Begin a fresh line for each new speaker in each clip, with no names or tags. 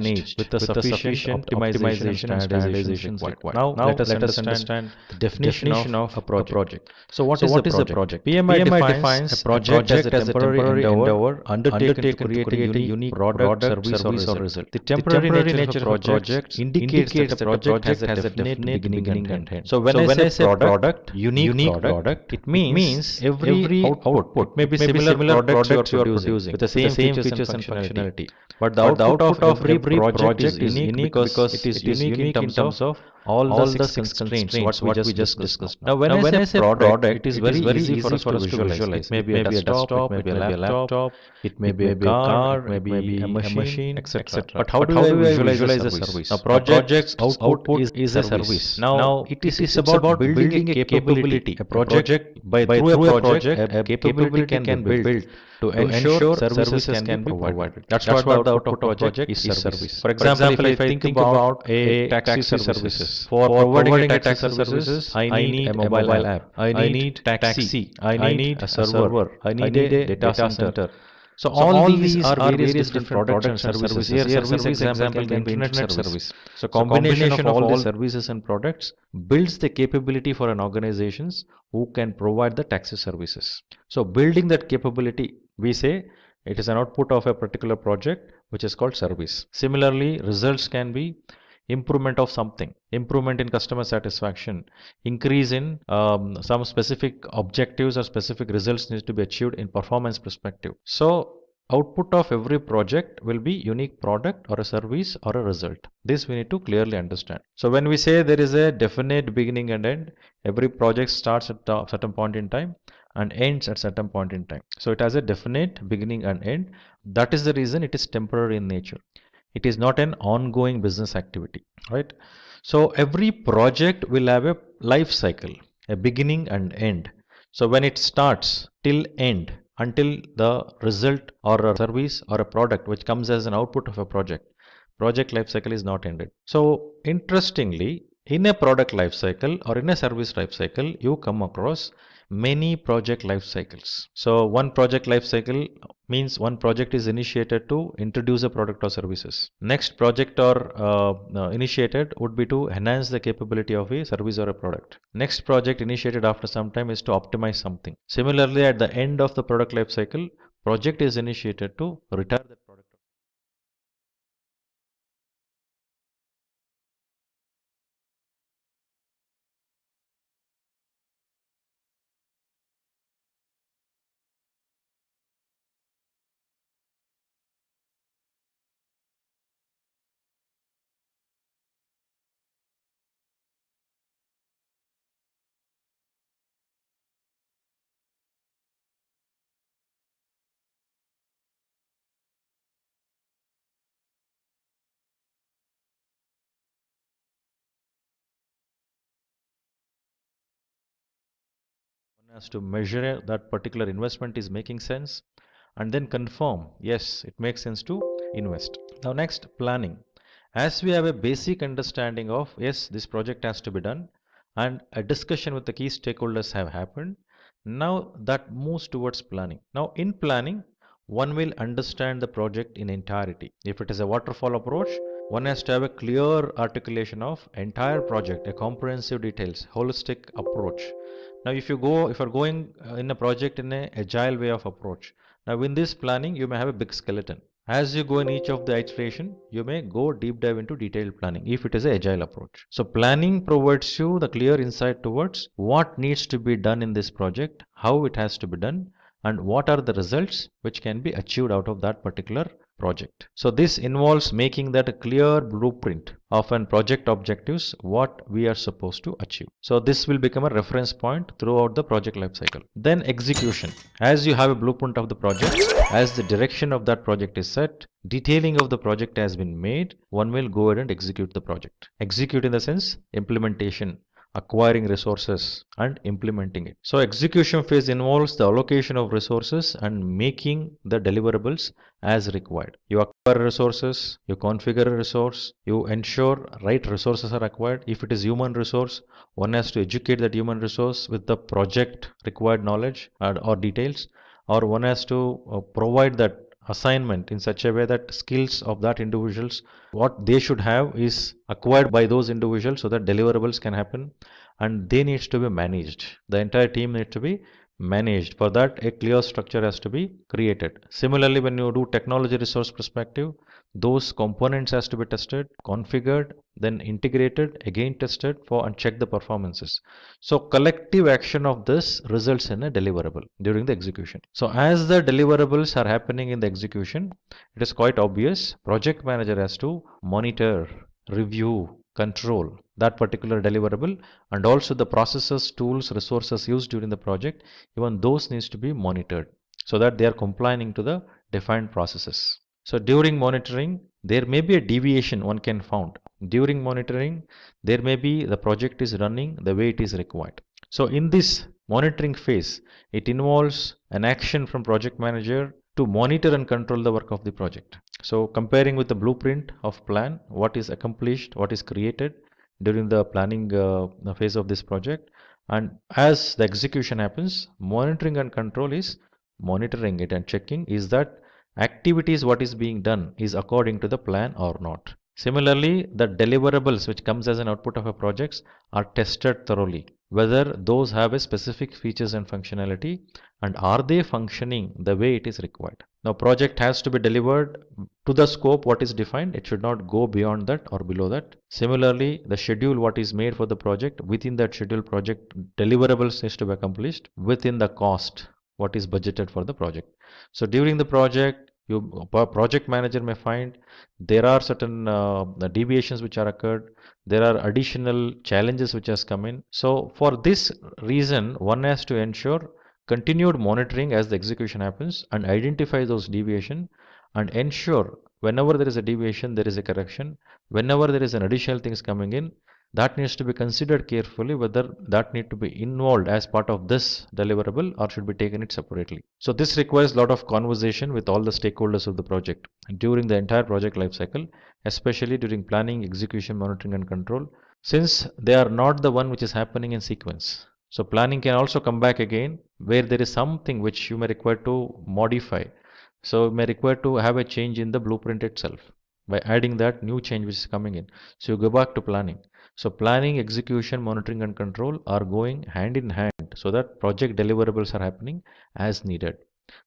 managed with the sufficient optimization and standardization required. Now let us understand the definition of a project. So what is a project? PMI defines a project as a temporary endeavor undertaken to create a unique product, service or result. The temporary nature of a project indicates that a project has a definite beginning and end. So when I say product, unique product, it means every output may be similar products you are producing with the same features and functionality. But the output of every project is unique because it is unique in terms of all the six constraints what we just discussed. Now when I say product, it is very easy for us to visualize. It may be a desktop, it may be a laptop, it may be a car, it may be a machine, etc. But how do I visualize a service? A project's output is a service. Now it is about building a capability. A project through a project, a capability can be built to ensure services can be provided. That's what the output of project is service. For example, if I think about a taxi services, for providing a taxi services, I need a mobile app, I need taxi, I need a server, I need a data center. So all these are various different products and services. Here service example can be internet service. So combination of all the services and products builds the capability for an organizations who can provide the taxi services. So building that capability, we say it is an output of a particular project which is called service. Similarly, results can be improvement of something, improvement in customer satisfaction, increase in some specific objectives or specific results needs to be achieved in performance perspective. So output of every project will be unique product or a service or a result. This we need to clearly understand. So when we say there is a definite beginning and end, every project starts at a certain point in time and ends at certain point in time. So it has a definite beginning and end. That is the reason it is temporary in nature. It is not an ongoing business activity, right? So every project will have a life cycle, a beginning and end. So when it starts till end, until the result or a service or a product which comes as an output of a project life cycle is not ended. So interestingly, in a product life cycle or in a service life cycle, you come across many project life cycles. So one project life cycle means one project is initiated to introduce a product or services. Next project or initiated would be to enhance the capability of a service or a product. Next project initiated after some time is to optimize something. Similarly, at the end of the product life cycle, project is initiated to retire that product. One has to measure that particular investment is making sense and then confirm, yes, it makes sense to invest. Now next, planning. As we have a basic understanding of, yes, this project has to be done and a discussion with the key stakeholders have happened, now that moves towards planning. Now in planning, one will understand the project in entirety. If it is a waterfall approach, one has to have a clear articulation of entire project, a comprehensive details, holistic approach. Now if you are going in a project in an agile way of approach, now in this planning you may have a big skeleton. As you go in each of the iteration, you may go deep dive into detailed planning if it is an agile approach. So planning provides you the clear insight towards what needs to be done in this project, how it has to be done, and what are the results which can be achieved out of that particular project. So this involves making that a clear blueprint of an project objectives, what we are supposed to achieve. So this will become a reference point throughout the project life cycle. Then execution. As you have a blueprint of the project, as the direction of that project is set, detailing of the project has been made, one will go ahead and execute the project. Execute in the sense implementation, acquiring resources and implementing it. So execution phase involves the allocation of resources and making the deliverables as required. You acquire resources, you configure a resource, you ensure right resources are acquired. If it is human resource, one has to educate that human resource with the project required knowledge or details, or one has to provide that assignment in such a way that skills of that individuals, what they should have is acquired by those individuals so that deliverables can happen, and they needs to be managed. The entire team needs to be managed. For that, a clear structure has to be created. Similarly, when you do technology resource perspective, those components has to be tested, configured, then integrated, again tested for and check the performances. So collective action of this results in a deliverable during the execution. So as the deliverables are happening in the execution, it is quite obvious project manager has to monitor, review, control that particular deliverable, and also the processes, tools, resources used during the project, even those needs to be monitored so that they are complying to the defined processes. So during monitoring, there may be a deviation one can found. During monitoring, there may be the project is running the way it is required. So in this monitoring phase, it involves an action from project manager to monitor and control the work of the project. So comparing with the blueprint of plan, what is accomplished, what is created during the planning phase of this project, and as the execution happens, monitoring and control is monitoring it and checking is that activities what is being done is according to the plan or not. Similarly, the deliverables which comes as an output of a projects are tested thoroughly, whether those have a specific features and functionality and are they functioning the way it is required. Now project has to be delivered to the scope what is defined. It should not go beyond that or below that. Similarly, the schedule what is made for the project, within that schedule project deliverables needs to be accomplished within the cost what is budgeted for the project. So during the project, project manager may find there are certain deviations which are occurred, there are additional challenges which has come in. So for this reason, one has to ensure continued monitoring as the execution happens and identify those deviation and ensure whenever there is a deviation there is a correction. Whenever there is an additional things coming in, that needs to be considered carefully whether that need to be involved as part of this deliverable or should be taken it separately. So this requires a lot of conversation with all the stakeholders of the project during the entire project life cycle, especially during planning, execution, monitoring and control, since they are not the one which is happening in sequence. So planning can also come back again where there is something which you may require to modify. So you may require to have a change in the blueprint itself by adding that new change which is coming in. So you go back to planning. So planning, execution, monitoring and control are going hand in hand so that project deliverables are happening as needed.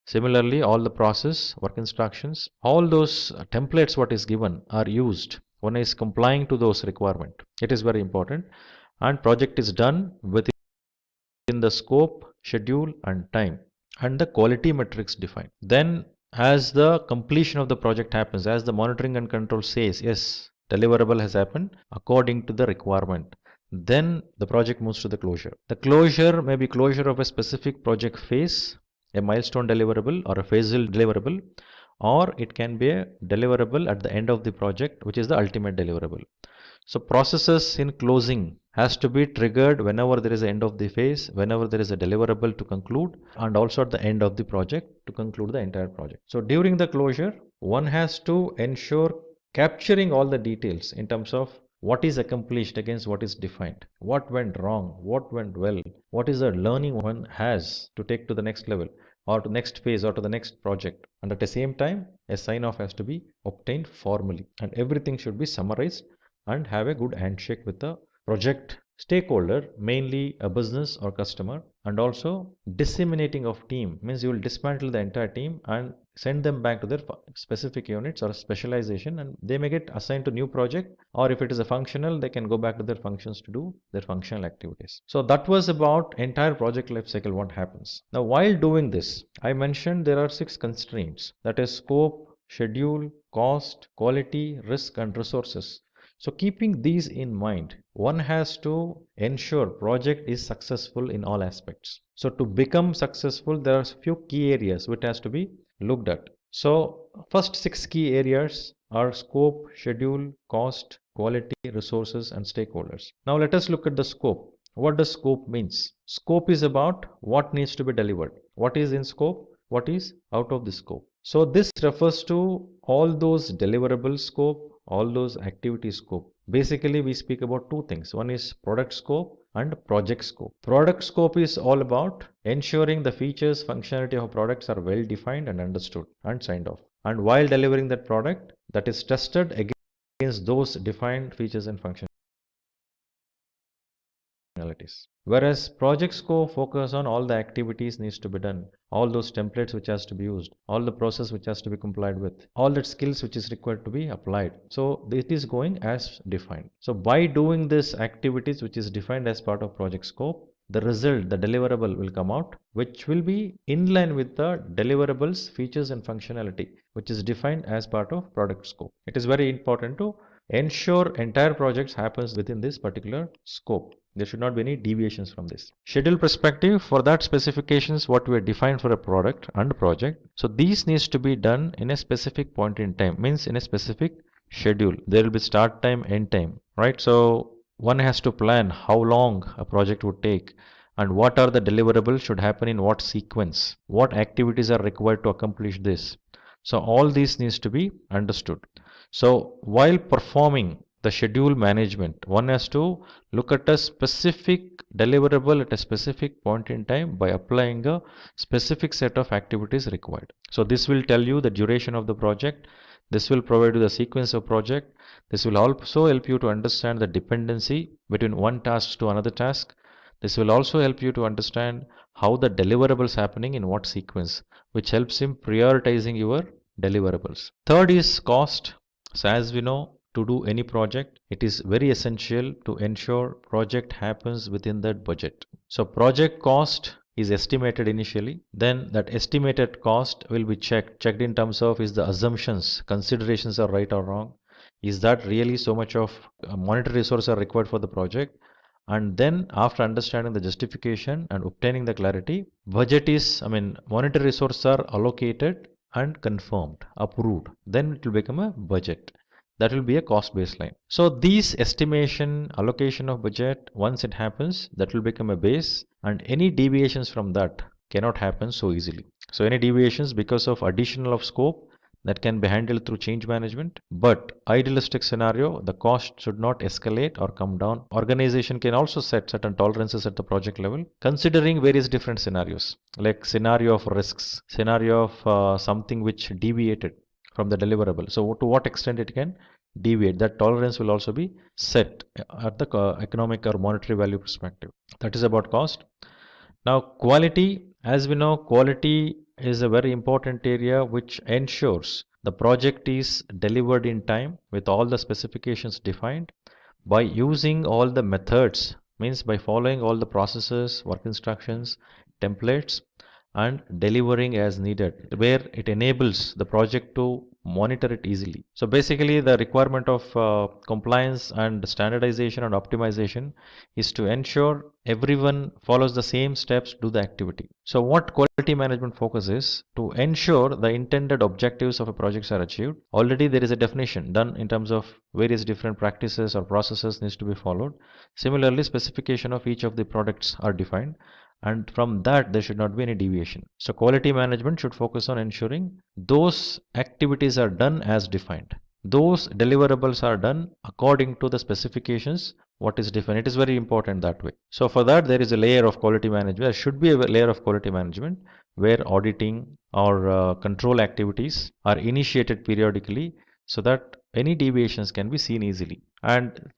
Similarly, all the process, work instructions, all those templates what is given are used. One is complying to those requirement. It is very important, and project is done within the scope, schedule and time, and the quality metrics defined. Then as the completion of the project happens, as the monitoring and control says, yes, deliverable has happened according to the requirement, then the project moves to the closure. The closure may be closure of a specific project phase, a milestone deliverable or a phasal deliverable, or it can be a deliverable at the end of the project, which is the ultimate deliverable. So processes in closing has to be triggered whenever there is an end of the phase, whenever there is a deliverable to conclude, and also at the end of the project to conclude the entire project. So during the closure, one has to ensure capturing all the details in terms of what is accomplished against what is defined, what went wrong, what went well, what is the learning one has to take to the next level or to next phase or to the next project. And at the same time, a sign off has to be obtained formally, and everything should be summarized and have a good handshake with the project stakeholder, mainly a business or customer. And also disseminating of team means you will dismantle the entire team and send them back to their specific units or specialization, and they may get assigned to new project, or if it is a functional, they can go back to their functions to do their functional activities. So that was about entire project life cycle, what happens. Now while doing this, I mentioned there are 6 constraints, that is scope, schedule, cost, quality, risk and resources. So keeping these in mind, one has to ensure project is successful in all aspects. So to become successful, there are few key areas which has to be looked at. So first 6 key areas are scope, schedule, cost, quality, resources and stakeholders. Now let us look at the scope. What does scope means? Scope is about what needs to be delivered. What is in scope? What is out of the scope? So this refers to all those deliverable scope, all those activity scope. Basically, we speak about 2 things. One is product scope and project scope. Product scope is all about ensuring the features, functionality of products are well defined and understood and signed off. And while delivering that product, that is tested against those defined features and functionalities. Whereas project scope focus on all the activities needs to be done, all those templates which has to be used, all the process which has to be complied with, all that skills which is required to be applied. So it is going as defined. So by doing this activities which is defined as part of project scope, the result, the deliverable will come out, which will be in line with the deliverables, features and functionality, which is defined as part of product scope. It is very important to ensure entire projects happens within this particular scope. There should not be any deviations from this. Schedule perspective, for that specifications what we defined for a product and project. So these needs to be done in a specific point in time, means in a specific schedule. There will be start time, end time, right? So one has to plan how long a project would take and what are the deliverables should happen in what sequence, what activities are required to accomplish this. So all these needs to be understood. So while performing the schedule management, one has to look at a specific deliverable at a specific point in time by applying a specific set of activities required. So this will tell you the duration of the project. This will provide you the sequence of project. This will also help you to understand the dependency between one task to another task. This will also help you to understand how the deliverables happening in what sequence, which helps in prioritizing your deliverables. Third is cost. So as we know, to do any project, it is very essential to ensure project happens within that budget. So project cost is estimated initially, then that estimated cost will be checked in terms of is the assumptions, considerations are right or wrong, is that really so much of monetary resources are required for the project, and then after understanding the justification and obtaining the clarity, budget is, monetary resources are allocated and confirmed, approved, then it will become a budget. That will be a cost baseline. So these estimation, allocation of budget, once it happens, that will become a base, and any deviations from that cannot happen so easily. So any deviations because of additional of scope, that can be handled through change management, but idealistic scenario, the cost should not escalate or come down. Organization can also set certain tolerances at the project level, considering various different scenarios, like scenario of risks, scenario of something which deviated from the deliverable. So to what extent it can deviate, that tolerance will also be set at the economic or monetary value perspective. That is about cost. Now quality, as we know, quality is a very important area which ensures the project is delivered in time with all the specifications defined by using all the methods, means by following all the processes, work instructions, templates, and delivering as needed, where it enables the project to monitor it easily. So basically the requirement of compliance and standardization and optimization is to ensure everyone follows the same steps, do the activity. So what quality management focus is to ensure the intended objectives of a project are achieved. Already there is a definition done in terms of various different practices or processes needs to be followed. Similarly, specification of each of the products are defined, and from that there should not be any deviation. So quality management should focus on ensuring those activities are done as defined, those deliverables are done according to the specifications what is defined. It is very important that way. So for that there is a layer of quality management, there should be a layer of quality management where auditing or control activities are initiated periodically so that any deviations can be seen easily. And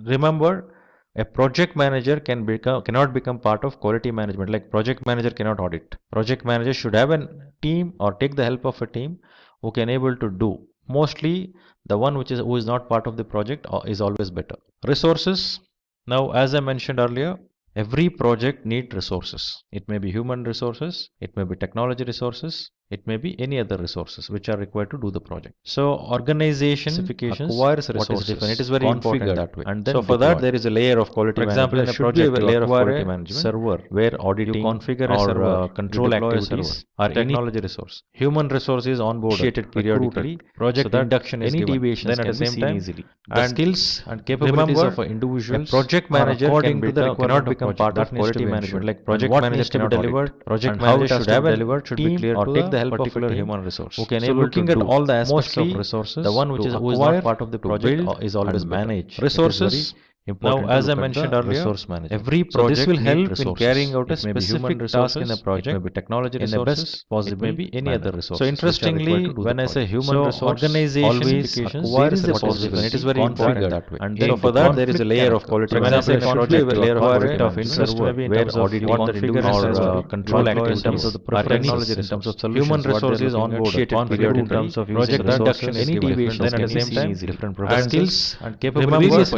remember, a project manager cannot become part of quality management. Like project manager cannot audit. Project manager should have a team or take the help of a team who can able to do. Mostly the one who is not part of the project is always better. Resources. Now as I mentioned earlier, every project needs resources. It may be human resources, it may be technology resources, it may be any other resources which are required to do the project. So organization specifications acquires resources. It is very important that way. And then so for that there is a layer of quality management. For example, in a project a layer of quality management server where auditing, you configure a server, control activities are technology resource. Human resources onboarded periodically. Project so induction is any given. Deviations then at the same time easily. The skills and capabilities of individuals. Project manager cannot become part of quality management. Like project manager cannot deliver. Project manager should have delivered should be clear to the help particular of human resource. Who can so looking at all the aspects of resources, the one who is not part of the project is always managed. Resources Now, as I mentioned earlier, every project will help in carrying out a specific task in a project. It may be technology resources, it may be any other resources. So interestingly, when I say human resource, organization requires a possibility. It is very important that way. And then for that, there is a layer of quality. So when I say conflict, a layer of interest maybe where auditing what the figure or control activity in terms of the technology in terms of solutions. Human resources on board period in terms of project reduction, any deviation, then at the same time different skills and capabilities.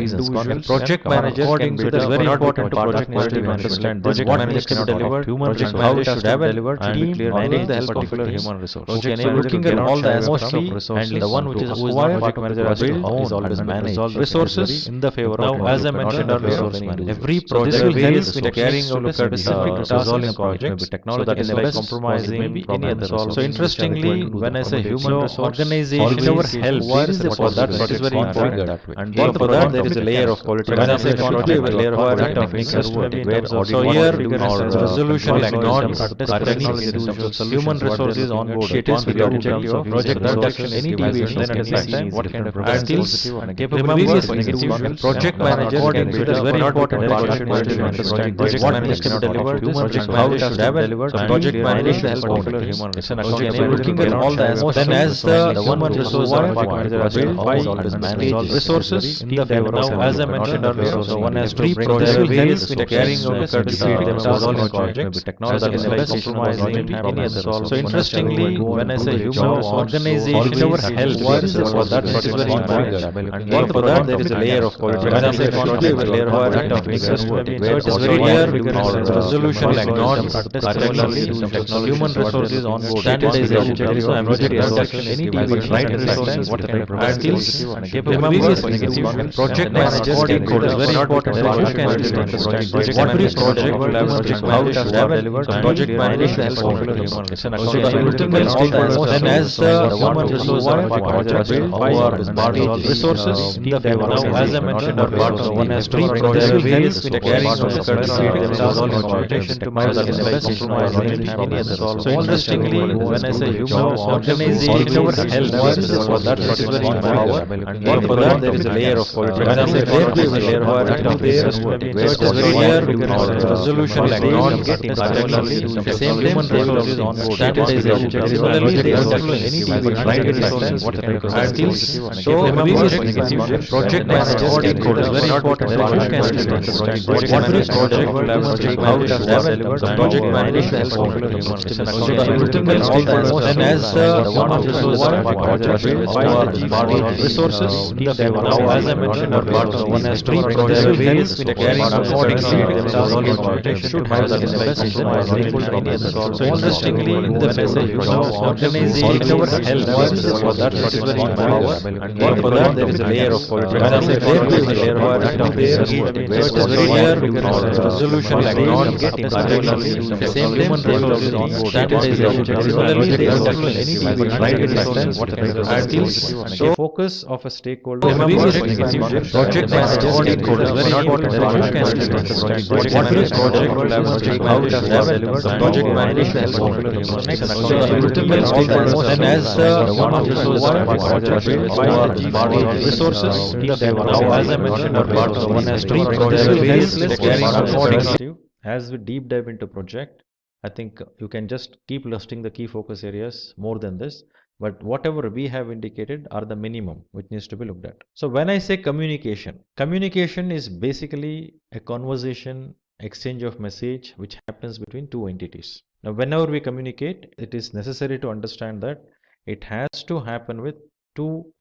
Project manager can be very important to project manager to understand this what needs to be delivered, human resource how it should have delivered, team manage the help of human resource. Looking at all the aspects of resources, the one which is acquired, project manager has to own is always manage resources in the favor of. Now, as I mentioned earlier, every project will help in carrying out a specific task in a project, so that is less compromising maybe any other resource. So interestingly, when I say human resource, organization help for that is very important. And for that there is a layer of quality. When I say quality, a layer of interest where so here resolution is not human resources on board. It is the objective of project reduction. Any deviation, then at the same time what kind of skills and capabilities project manager can be very important. Project manager to understand what needs to be delivered, how it should have delivered. Project manager help of human resources. Looking at all the aspects, then as the human resource manager has built by always manage resources in the favor of. Now, as I mentioned earlier, so one has to bring the various carrying out a certain project, technology is like compromising any other. So interestingly, when I say human organization helps for that is very important. And for that there is a layer of quality. When I say quality, a layer of interest where it is very clear because resolution is not human resources on board. Standardization, project reduction, any deviation, right resources, what kind of skills and capabilities. Project manager stakeholders very important. Project manager to understand what is project will have how it should have delivered. Project manager helps of human resources. Then as the human resource manager built by resources in the favor. Now, as I mentioned earlier, one has to project various carrying out a certain project to manage the best any other. So interestingly, when I say human organization helps for that is very important. And for that there is a layer of quality. When I say there is a layer of it is very clear because resolution is not getting the same human resources on board. Standardization, any right resources, what skills. So project manager stakeholders very important. What is project will have how it should have delivered. Project manager helps of human resources. Then as the human resource resources in the favor. Now, as I mentioned earlier, one has to various carrying should have so interestingly, in the message, organization helps for that is very important. And for that there is a layer of quality. When I say there is a layer of it is very clear because resolution is not getting the same human resources on board. Standardization, any right resources, what skills. So focus of a stakeholder. Project manager stakeholders very important. What is project will have how it has delivered. Project manager helps of then as the human resources in the favor. Now, as I mentioned earlier, one has to carrying as we deep dive into project, I think you can just keep listing the key focus areas more than this. But whatever we have indicated are the minimum which needs to be looked at. So when I say communication, communication is basically a conversation, exchange of message which happens between two entities. Now, whenever we communicate, it is necessary to understand that it has to happen with two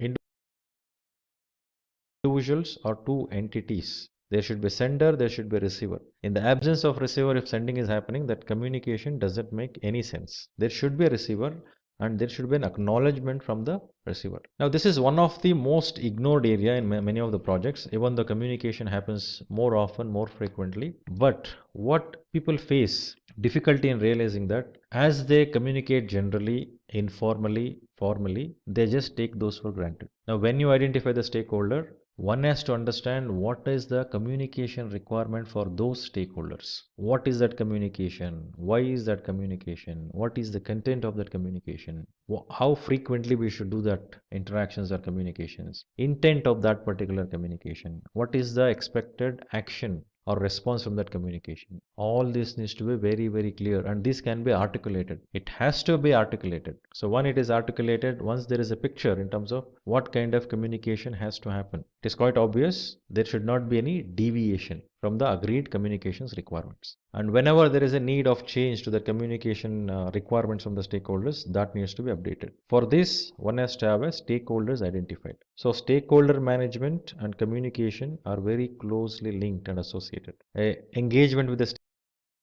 individuals or two entities. There should be sender, there should be receiver. In the absence of receiver, if sending is happening, that communication doesn't make any sense. There should be a receiver and there should be an acknowledgement from the receiver. Now, this is one of the most ignored area in many of the projects. Even the communication happens more often, more frequently. But what people face difficulty in realizing that as they communicate generally, informally, formally, they just take those for granted. Now, when you identify the stakeholder, one has to understand what is the communication requirement for those stakeholders. What is that communication? Why is that communication? What is the content of that communication? How frequently we should do that interactions or communications? Intent of that particular communication. What is the expected action or response from that communication? All this needs to be very, very clear, and this can be articulated. It has to be articulated. So when it is articulated, once there is a picture in terms of what kind of communication has to happen, it is quite obvious there should not be any deviation from the agreed communications requirements. And whenever there is a need of change to the communication requirements from the stakeholders, that needs to be updated. For this, one has to have a stakeholders identified. So stakeholder management and communication are very closely linked and associated. Engagement with the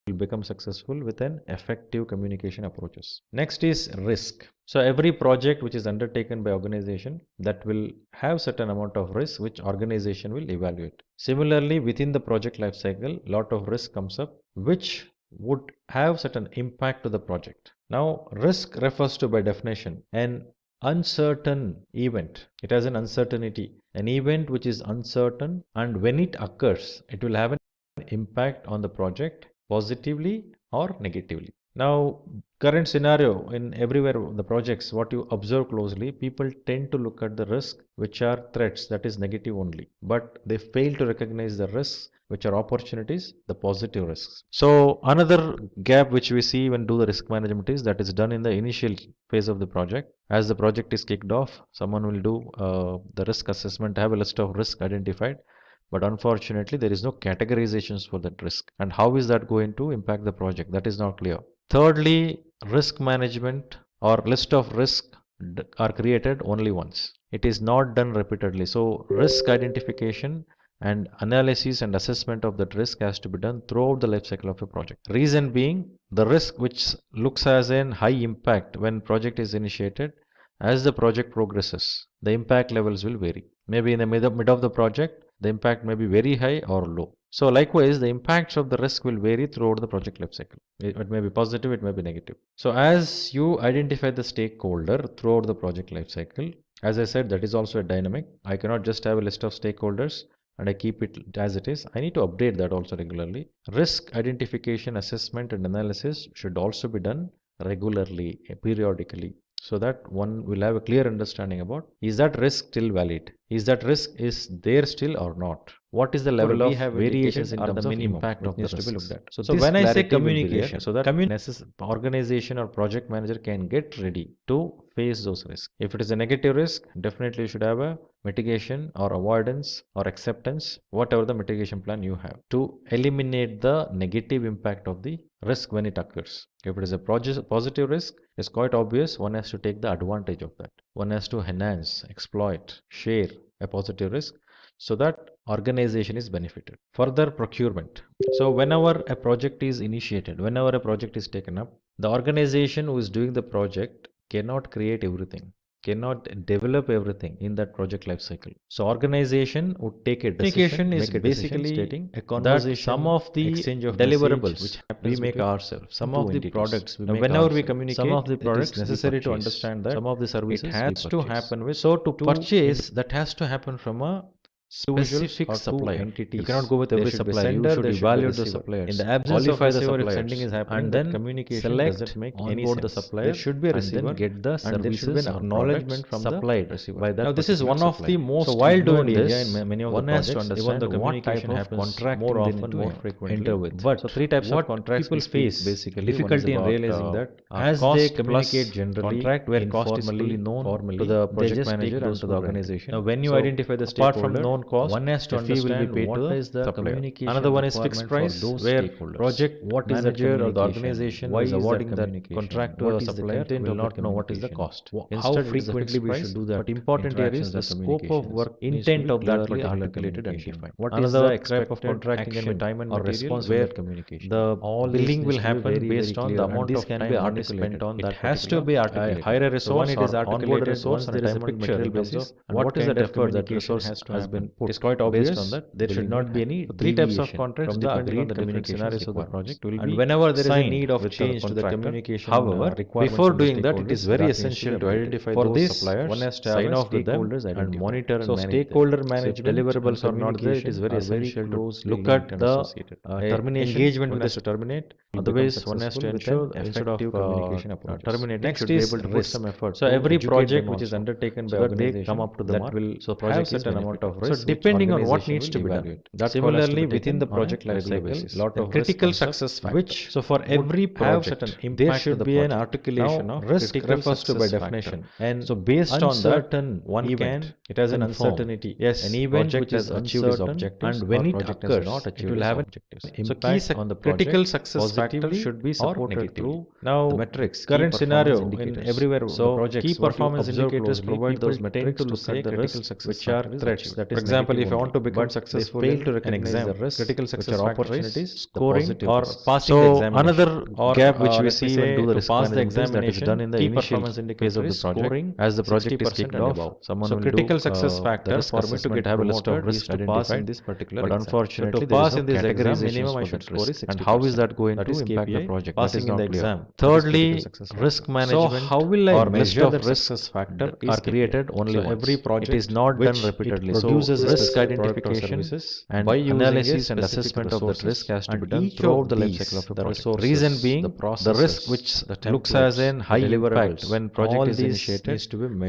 will become successful with an effective communication approaches. Next is risk. So every project which is undertaken by organization, that will have certain amount of risk which organization will evaluate. Similarly, within the project life cycle, lot of risk comes up which would have certain impact to the project. Now, risk refers to, by definition, an uncertain event. It has an uncertainty, an event which is uncertain, and when it occurs, it will have an impact on the project positively or negatively. Now, current scenario in everywhere the projects, what you observe closely, people tend to look at the risk which are threats, that is negative only, but they fail to recognize the risks which are opportunities, the positive risks. So another gap which we see when do the risk management is that is done in the initial phase of the project. As the project is kicked off, someone will do the risk assessment, have a list of risk identified, but unfortunately there is no categorizations for that risk, and how is that going to impact the project, that is not clear. Thirdly, risk management or list of risk are created only once. It is not done repeatedly. So risk identification and analysis and assessment of that risk has to be done throughout the life cycle of a project. Reason being, the risk which looks as an high impact when project is initiated, as the project progresses, the impact levels will vary. Maybe in the mid of the project, the impact may be very high or low. So likewise, the impacts of the risk will vary throughout the project life cycle. It may be positive, it may be negative. So as you identify the stakeholder throughout the project life cycle, as I said, that is also a dynamic. I cannot just have a list of stakeholders and I keep it as it is. I need to update that also regularly. Risk identification, assessment and analysis should also be done regularly, periodically, so that one will have a clear understanding about, is that risk still valid? Is that risk is there still or not? What is the level of variations in terms of impact of the risk to be looked at? So when I say communication, so that organization or project manager can get ready to face those risks. If it is a negative risk, definitely you should have a mitigation or avoidance or acceptance, whatever the mitigation plan you have, to eliminate the negative impact of the risk when it occurs. If it is a positive risk, it's quite obvious one has to take the advantage of that. One has to enhance, exploit, share a positive risk so that organization is benefited. Further, procurement. So whenever a project is initiated, whenever a project is taken up, the organization who is doing the project cannot create everything, cannot develop everything in that project life cycle. So organization would take a decision, is basically stating a conversation, that some of the exchange of deliverables which we make ourselves, some of the products we make whenever we communicate, some of the products necessary to understand that some of the services it has to happen with. So to purchase, that has to happen from a specific supplier. You cannot go with every supplier. You should evaluate the suppliers. In the absence of receiver, if sending is happening, and then communication select doesn't make any sense. The supplier, there should be a receiver, and then get the services, and there should be an acknowledgement from supplied receiver. By that now, this is one of the most. So while doing this, in many of one the projects, has to understand even the communication happens contract more often, more frequently. Enter with. But so three types of contracts people face basically difficulty in realizing that as they communicate generally, contract where cost is fully known to the project manager and to the organization. Now, when you identify the stakeholder, cost, one has to understand what is the communication. Another one is fixed price, where project what manager or the organization is awarding that contract to a supplier will not know what is the cost. How frequently we should do that. But important here is the scope of work, intent of that articulated and defined. What is the type of contracting and time and material where the billing will happen based on the amount of time one is spent on that. It has to be articulated. Hire a resource or onboard a resource, and there is a picture basis. What is the effort that resource has been input. It is quite obvious based on that there should not be any three types of contracts from the agreed communication scenarios of the project will be, and whenever there is a need of change to the communication. However, before doing that, it is very essential to identify those suppliers, one has to sign off with them and monitor and manage stakeholder management. So deliverables are not there, it is very essential to look at the termination engagement one has to terminate. Otherwise, one has to ensure instead of terminating, next should be able to put some effort. So every project which is undertaken by organization come up to the mark will have certain amount of risk. So depending on what needs to be done. Similarly, within the project life cycle, lot of critical success factors. So for every project, there should be an articulation of risk refers to by definition. And so based on that, one can, it has an uncertainty. Yes, an event which is achieved its objectives, and when it occurs, it will have an objectives. So key on the critical success factor should be supported through now the metrics. Current scenario in everywhere. So key performance indicators provide those metrics to say the risks which are threats. That is, for example, if I want to become successful, fail to recognize the risk, critical success opportunities, scoring or passing the examination. Another gap which we see when do the risk pass the examination that is done in the key performance indicators of the project as the project is kicked off. So critical success factor for me to have a list of risks to pass in this particular. But unfortunately, to pass in this exam, minimum I should score is 60%. And how is that going to impact the project? Passing in the exam. Thirdly, risk management. So how will I measure the risk factor are created only once. Every project it is not done repeatedly. So risk identification and by analysis and assessment of that risk has to be done throughout the life cycle of the project. So reason being the risk which looks as an high impact when project is initiated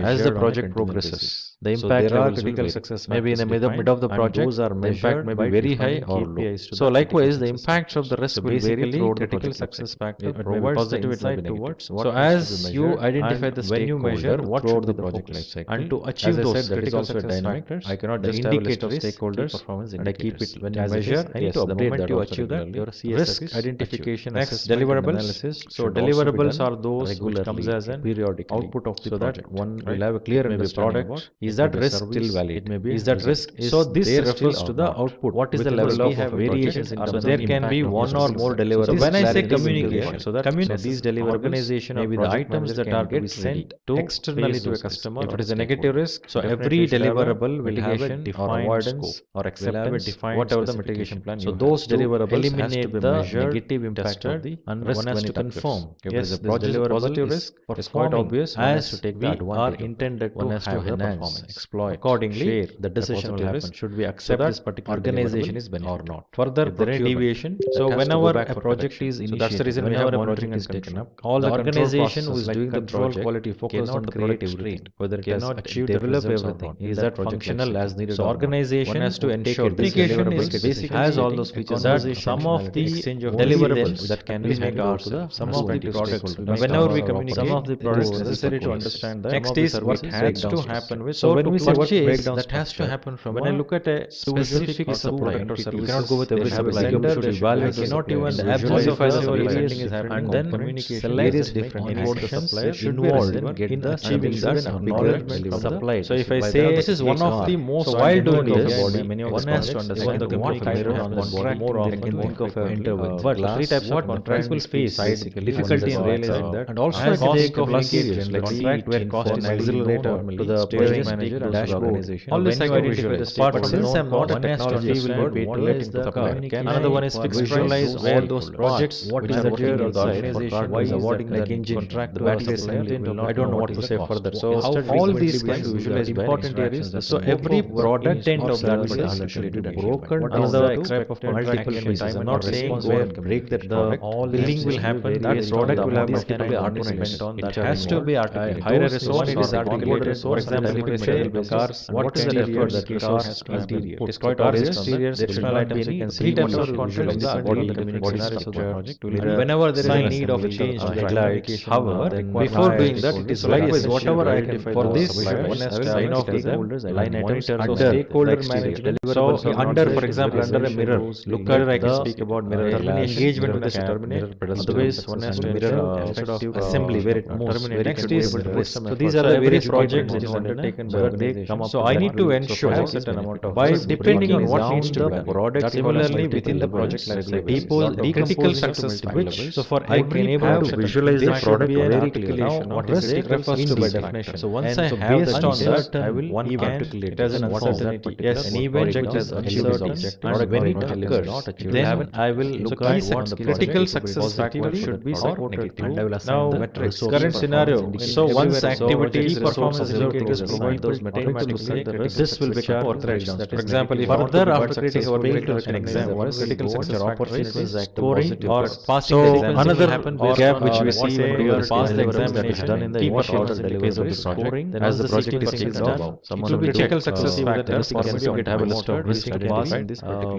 as the project progresses. The impact levels critical success maybe in the mid of the project, those are the impact may be very high or low. So likewise, the impacts of the risk will vary throughout the critical success factor. It provides positive insight towards. So as you identify the when you measure what throughout the project life cycle, and to achieve those critical success factors, I cannot just have a list of stakeholders and I keep it when you measure. I need to update that. You achieve that your risk identification, next deliverables. So deliverables are those which comes as an periodic output of the project. So that one will have a clear understanding about is that risk still valid? Is that risk? So this refers to the output. What is the level of variations in terms of there can be one or more deliverables. So when I say communication, so that these deliverables, organization maybe the items that are get sent to externally to a customer. If it is a negative risk, so every deliverable will have a defined avoidance or acceptance, whatever the mitigation plan. So those deliverables eliminate the negative impact of the risk. One has to confirm if there is a positive risk. It's quite obvious as we are intended to have the performance. Exploit accordingly, share the decision will happen. Should we accept this particular organization is benefit or not? Further, if there is deviation. So whenever a project is initiated, that's the reason whenever a monitoring is taken up, all the organization who is doing the control quality focus on the product everything, whether it has achieved develop everything, is that functional as needed. So organization has to ensure this deliverable basically has all those features. That some of the deliverables that can be made also some of the products. Whenever we communicate, some of the products necessary to understand that. Next is what has to happen with. So when we say purchase, that has to happen from when I look at a specific supplier or service, you cannot go with every supplier. You should evaluate. I cannot even the absence of various is happening, and then communication various different involved the supplier involved in the achieving that acknowledgement from the supplier. So if I say this is one of the most while doing this, many of one has to understand the what kind of contract more often can think of interval. But three types of contracts will face difficulty in realizing that, and also cost communication like contract where cost is accelerator to the steering manager and dashboard. All this I can visualize. But since I'm not a technology, will be what is the communication. Another one is fixed visualize all those projects. What is the budget of the organization? Why is awarding the contract? The battery assembly. I don't know what to say further. So all these can be visualized important areas. So every product intent of that should be broken. Another type of multiple phases. I'm not saying go and break that the billing will happen. That product will have multiple articulated on. It has to be articulated. Hire a resource or articulated. For example, if we say cars, what is the effort that car has to interior? It is quite obvious. Exteriors, additional items you can see types of control of the body communication structure. Whenever there is a need of a change to headlights, however, before doing that, it is likewise whatever I can for this one has to sign off stakeholders, line items under stakeholder management. So under, for example, under a mirror, look at I can speak about mirror engagement with the terminate. Otherwise, one has to mirror assembly where it moves. Next is risk. So these are the various projects which is undertaken organization. So I need to ensure certain amount of by depending on what needs to be done. Similarly, within the project lifecycle, critical success levels. So for I can able to visualize the product very clearly. Now, what risk refers to by definition. So once I have based on that, I will one can it as an uncertainty. Yes, an event which is achieved this objective, and when it occurs, then I will look at what the critical success factor should be supported to. Now, current scenario. So once activity performance indicators provide those automatically, this will become authorized. For example, if further after creating our an exam, what critical success factor is scoring or passing the exam. Another gap which we see when we pass the examination done in the key performance indicators of the project as the project is kicked off. Someone will critical success factor performance you have a list of risk identified,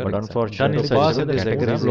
but unfortunately pass in this exam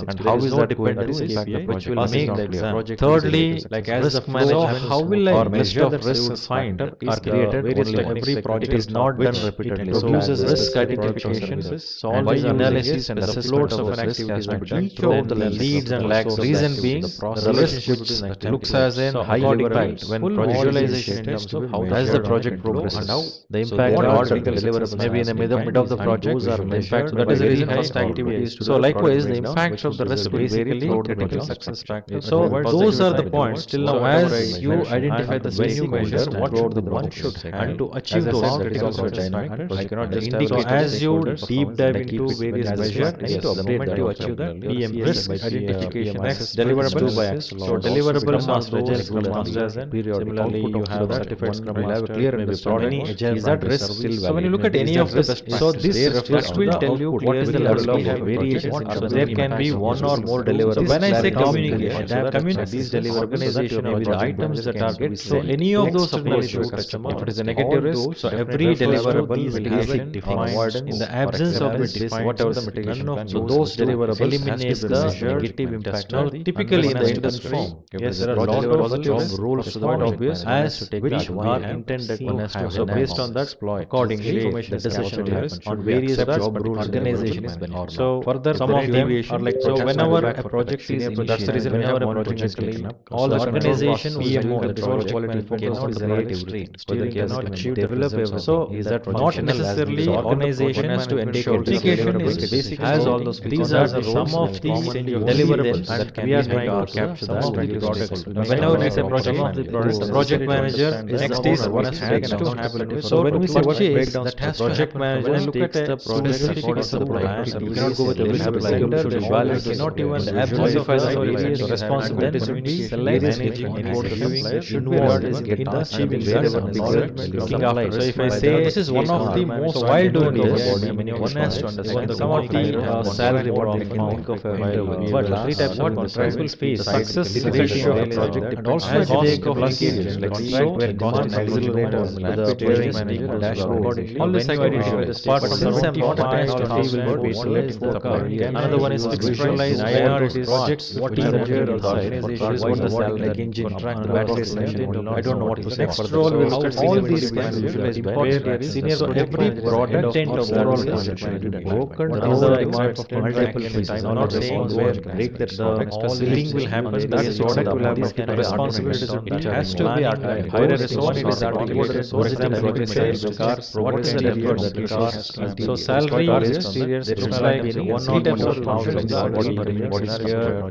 and how is that going to impact the which will make the exam. Thirdly, like as the management, how will I measure the risks find are created only every project is not done repeatedly. So uses risk identification, solve the analysis and assessment of an activity has to be done through the leads and lags. Reason being, the risk which looks as in high impact when visualization in terms of how does the project progress and how the impact order deliverables maybe in the mid of the project those are measured. So that is the reason first activities. So likewise, the impact of the risk will basically critical success factor. So those are the points. Till now, as you identify the stakeholder, what the one should and to achieve those critical success factors, I cannot just indicate. So as you deep dive into various measures, the moment you achieve that PM risk identification X deliverable by X. So deliverables are those Scrum Masters and similarly you have certified Scrum Master, clear maybe product is that risk still valid. So when you look at any of this, so this first will tell you what is the level of variation. So there can be one or more deliverables. So when I say communication, these organization maybe the items that are get. So any of those applies to customer. If it is a negative risk, so every deliverable will have it defined in the absence of this whatever the mitigation plan. So those deliverables eliminate the negative impact. Now typically in the industry, yes, there are a lot of positive rules to the obvious as which are intended to have. So based on that, accordingly, the decision is on various job rules organization is benefit. So further some of them are like so whenever a project is initiated, that's the reason whenever a project is taken up, all the organization PMO, the control quality cannot create strain. Steering cannot achieve develop everything. So is that not necessarily organization has to ensure education is basic has all those. These are some of the deliverables that we are trying to capture that products. Whenever we say project of the products, the project manager is next is one has to have. So when we say purchase, that has project manager when I look at the specific of the plan, you cannot go with every supplier. Should evaluate cannot even the absence of various responsibilities should be managing import suppliers should be what is get in the achieving wherever looking after. So if I say this is one of the most while doing this, one has to understand some of the salary what they can think of a while. But three types of contracts will face success ratio of project and also cost of materials like contract where cost is accelerators, the steering manager, dashboard. All this I can do. But since I'm not attached to fee will be selected forecast. Another one is fixed price priorities projects. What is the budget of the organization? What the salary like engine contract battery selection? I don't know what to say. Next role will look at all these can be visualized by senior. So every product end of that project should be broken down the multiple phases. Not saying where break that the billing will happen. That product will have the responsibilities. It has to be higher resource. It is articulated. For example, sales cars. What is the effort that the car has to so salary exteriors looks like in one or more functions body sphere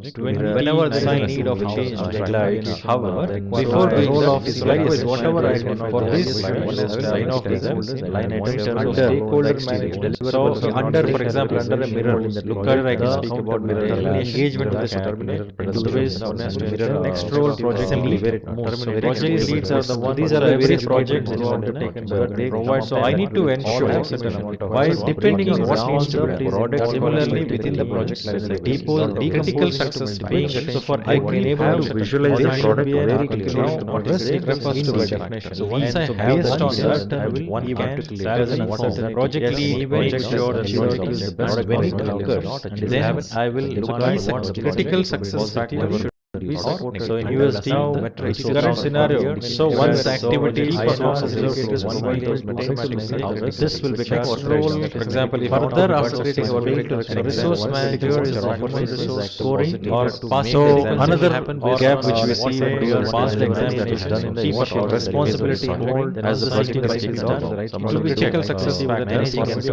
whenever there is a need of change like however before the role of is likewise whatever I can for this one is line of line items under stakeholder management. So under for example under a mirror look at I can speak about mirror engagement with the terminal into the ways one has to mirror next role project assembly where it moves. So project leads are the one these are the various projects that is undertaken so they provide. So I need to ensure certain amount of while depending on what needs to be product similarly within the project life cycle people the critical success being so for I can able to visualize the product very clearly what risk refers to by definition. So once I have based on that I will one can certain project lead make sure that the project is best when it occurs then I will look at what critical success factor So in USD, metrics. So current scenario. So once activity performs as indicators automatically, this will become control. For example, if further after creating our vehicle, resource manager is human resource scoring or passing. So another gap which we see in your past examination, keep a responsibility hold as the budgeting is done. So we check success factors. We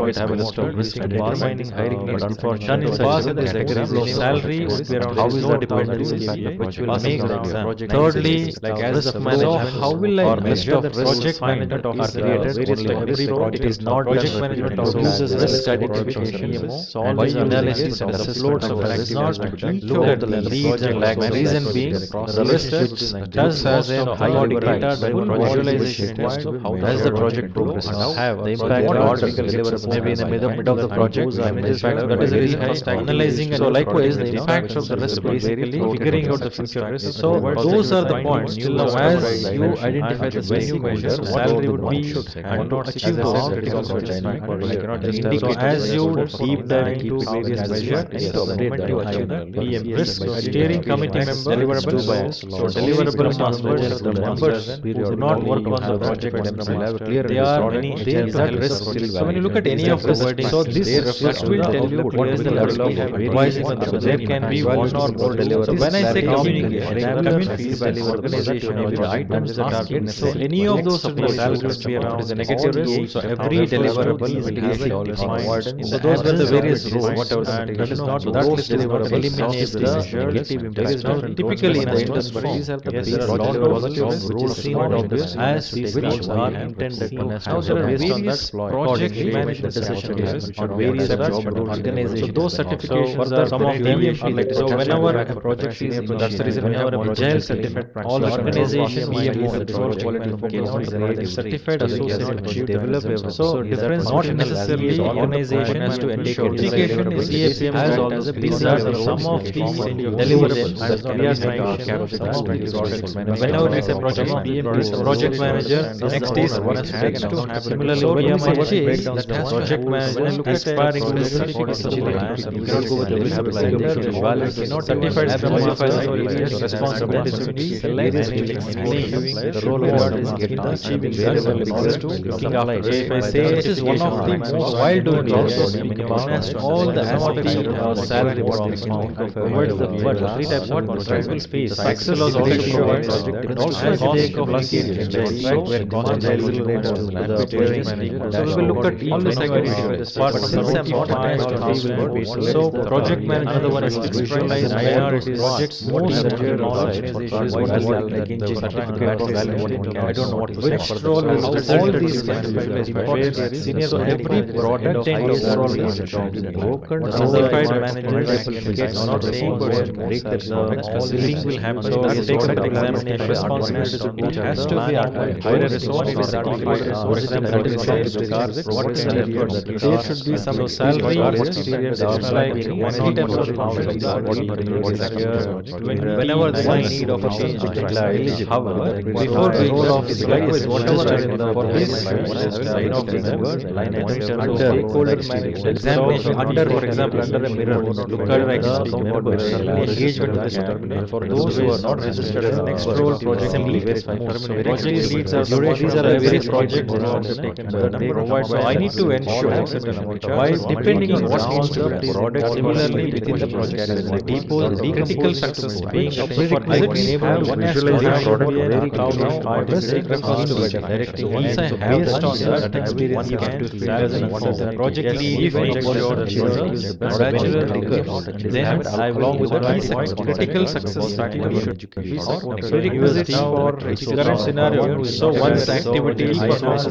might have a list of risk determining hiring needs. Done in past in this example, salary would be around how is the dependency which will make the exam. Thirdly, like as the manager, how will I measure the project management are created? Every it is not project management of uses risk identification, solve analysis and assessment of activities. Look at the leads and lags. Reason being, the research does has a high data visualization as the project progresses. Have the impact on deliverables maybe in the mid of the project. That is the reason for analyzing. So likewise, the impacts of the risk basically figuring out the future risk. So those are the points. Till now, as you identify the value measure, salary would be and not achieve those critical dynamic or I cannot just indicate. So as you deep dive into various measures, to achieve the PM risk steering committee members deliverables. So deliverable must measure the members who do not work on the project themselves. They are many that risk. So when you look at any of the wording, so this first will tell you what is the level of advising on the there can be one or more deliverables. When I say communication, community organization of the items that are given. So any of those supports will be around the negative risk. So every deliverable mitigation avoidance. So those were the various rules. Whatever that is not that list deliverable eliminates the negative impact. Typically in the industry, these are the positive rules seen of this as which are intended to have. Now there are various project management decisions on various job organizations. So those certifications are some of them are like so whenever a project is that's the reason whenever a agile certificate all organizations PMO control quality certified associate developer. So difference not necessarily organization has to ensure certification is CAPM as a these are some of the deliverables that we are trying to capture. Whenever it's a project manager, next is one has to have similarly PMI that has project manager look at expiring this certification. You cannot go with the certified scrum master responsibility the role of is getting achieving variable to looking after. If I say this is one of the most while doing jobs, all the aspects salary towards the three types of contractual space. Success was also sure that also cost of where cost so we will look at all the segments. But since I'm not attached so project manager another one is visualize priorities projects most organizations what is the certificate of value I don't know what to say which role is all these important senior so every product and overall broken the certified manager is not saying break that the link will happen so it takes an examination responsibility has to be higher resource is for example what is the effort there should be some salary or experience like any type of knowledge whenever there is need of a change however before doing that is likewise whatever for this line of line stakeholder management examination under for example under a mirror look at engagement with this terminal for those who are not registered as an external project project leads are these are various projects undertaken by the number so I need to ensure by depending on what needs to be product similarly within the project depot critical success being for I can enable one visualize product very cloud directly once I have based on that experience can project lead bachelor then I will with the critical success factor prerequisites for current scenario so once activity performs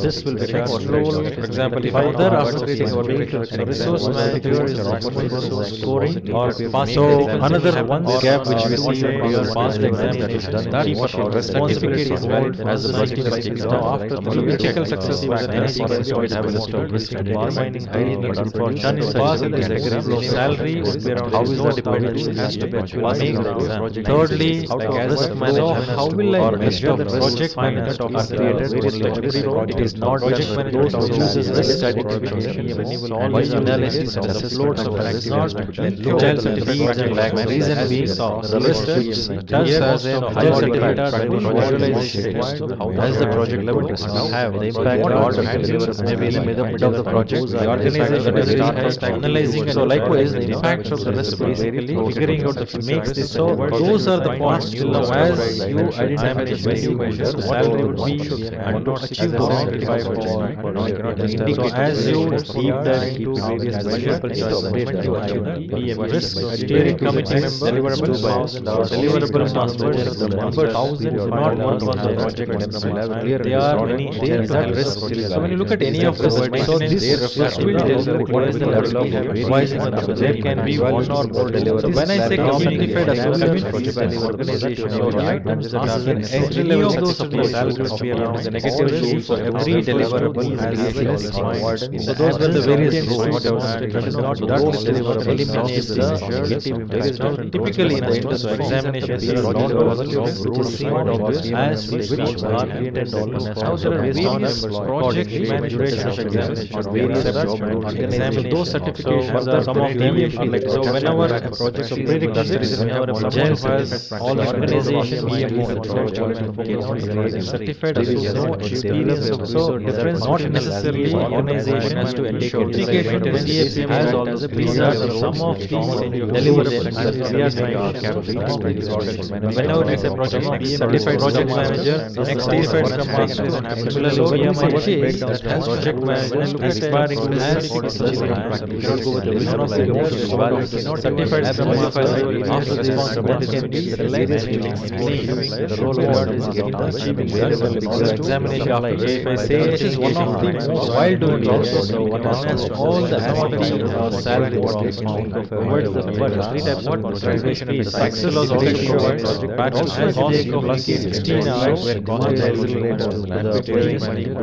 this will become control for example if further after creating our vehicle resource manager is scoring or so another one gap which we see in your past examination that responsibility is valid as the budgeting is now after the critical success might have a list of risk determining hiring needs for done in past in this example salary would be around how is the dependency has to be achieved thirdly as a manager how will I measure the project management of created it is not project management of uses risk identification solve analysis of the floats of activities certificates and flags. Reason being, the research does has a higher certificate visualization as the project level does not have the impact on maybe in the middle of the project. The organization will start analyzing, and so likewise the impact of the rest basically figuring out the makes this. So those are the points till now as you identify the value measures, the salary would be and not achieve those 95%. So as you deep dive into various multiple choices, steering committee member, deliverable masters, the members who do not work on the project, they are there to help risk. So when you look at any of this, so this will tell you what is the level of revising the numbers. There can be one or more deliverables. So when I say communified associate project organization, entry level success of the negative rules for every deliverable has a so those were the various rules. That is not that deliverable eliminates the negative impact. Typically in the industry examination, there are lot of rules which is seen obvious as which are created now there are various project duration of examination, various example those certifications are some of them are like so whenever a project so prerequisites whenever a project has all the organization certified as no experience so difference not necessarily organization has to ensure certification to CAPM has also these are some of these deliverables that we are trying to whenever it's a project certified project manager next certified scrum master similarly PMI that has project manager aspiring to have certified scrum master after the responsibility can be the role of what is getting achieving examination after if I say it is one of the most while doing also so one has all the activity or salary towards the three types of concentration and success was also showed battle has cost 16 hours where cost is related to the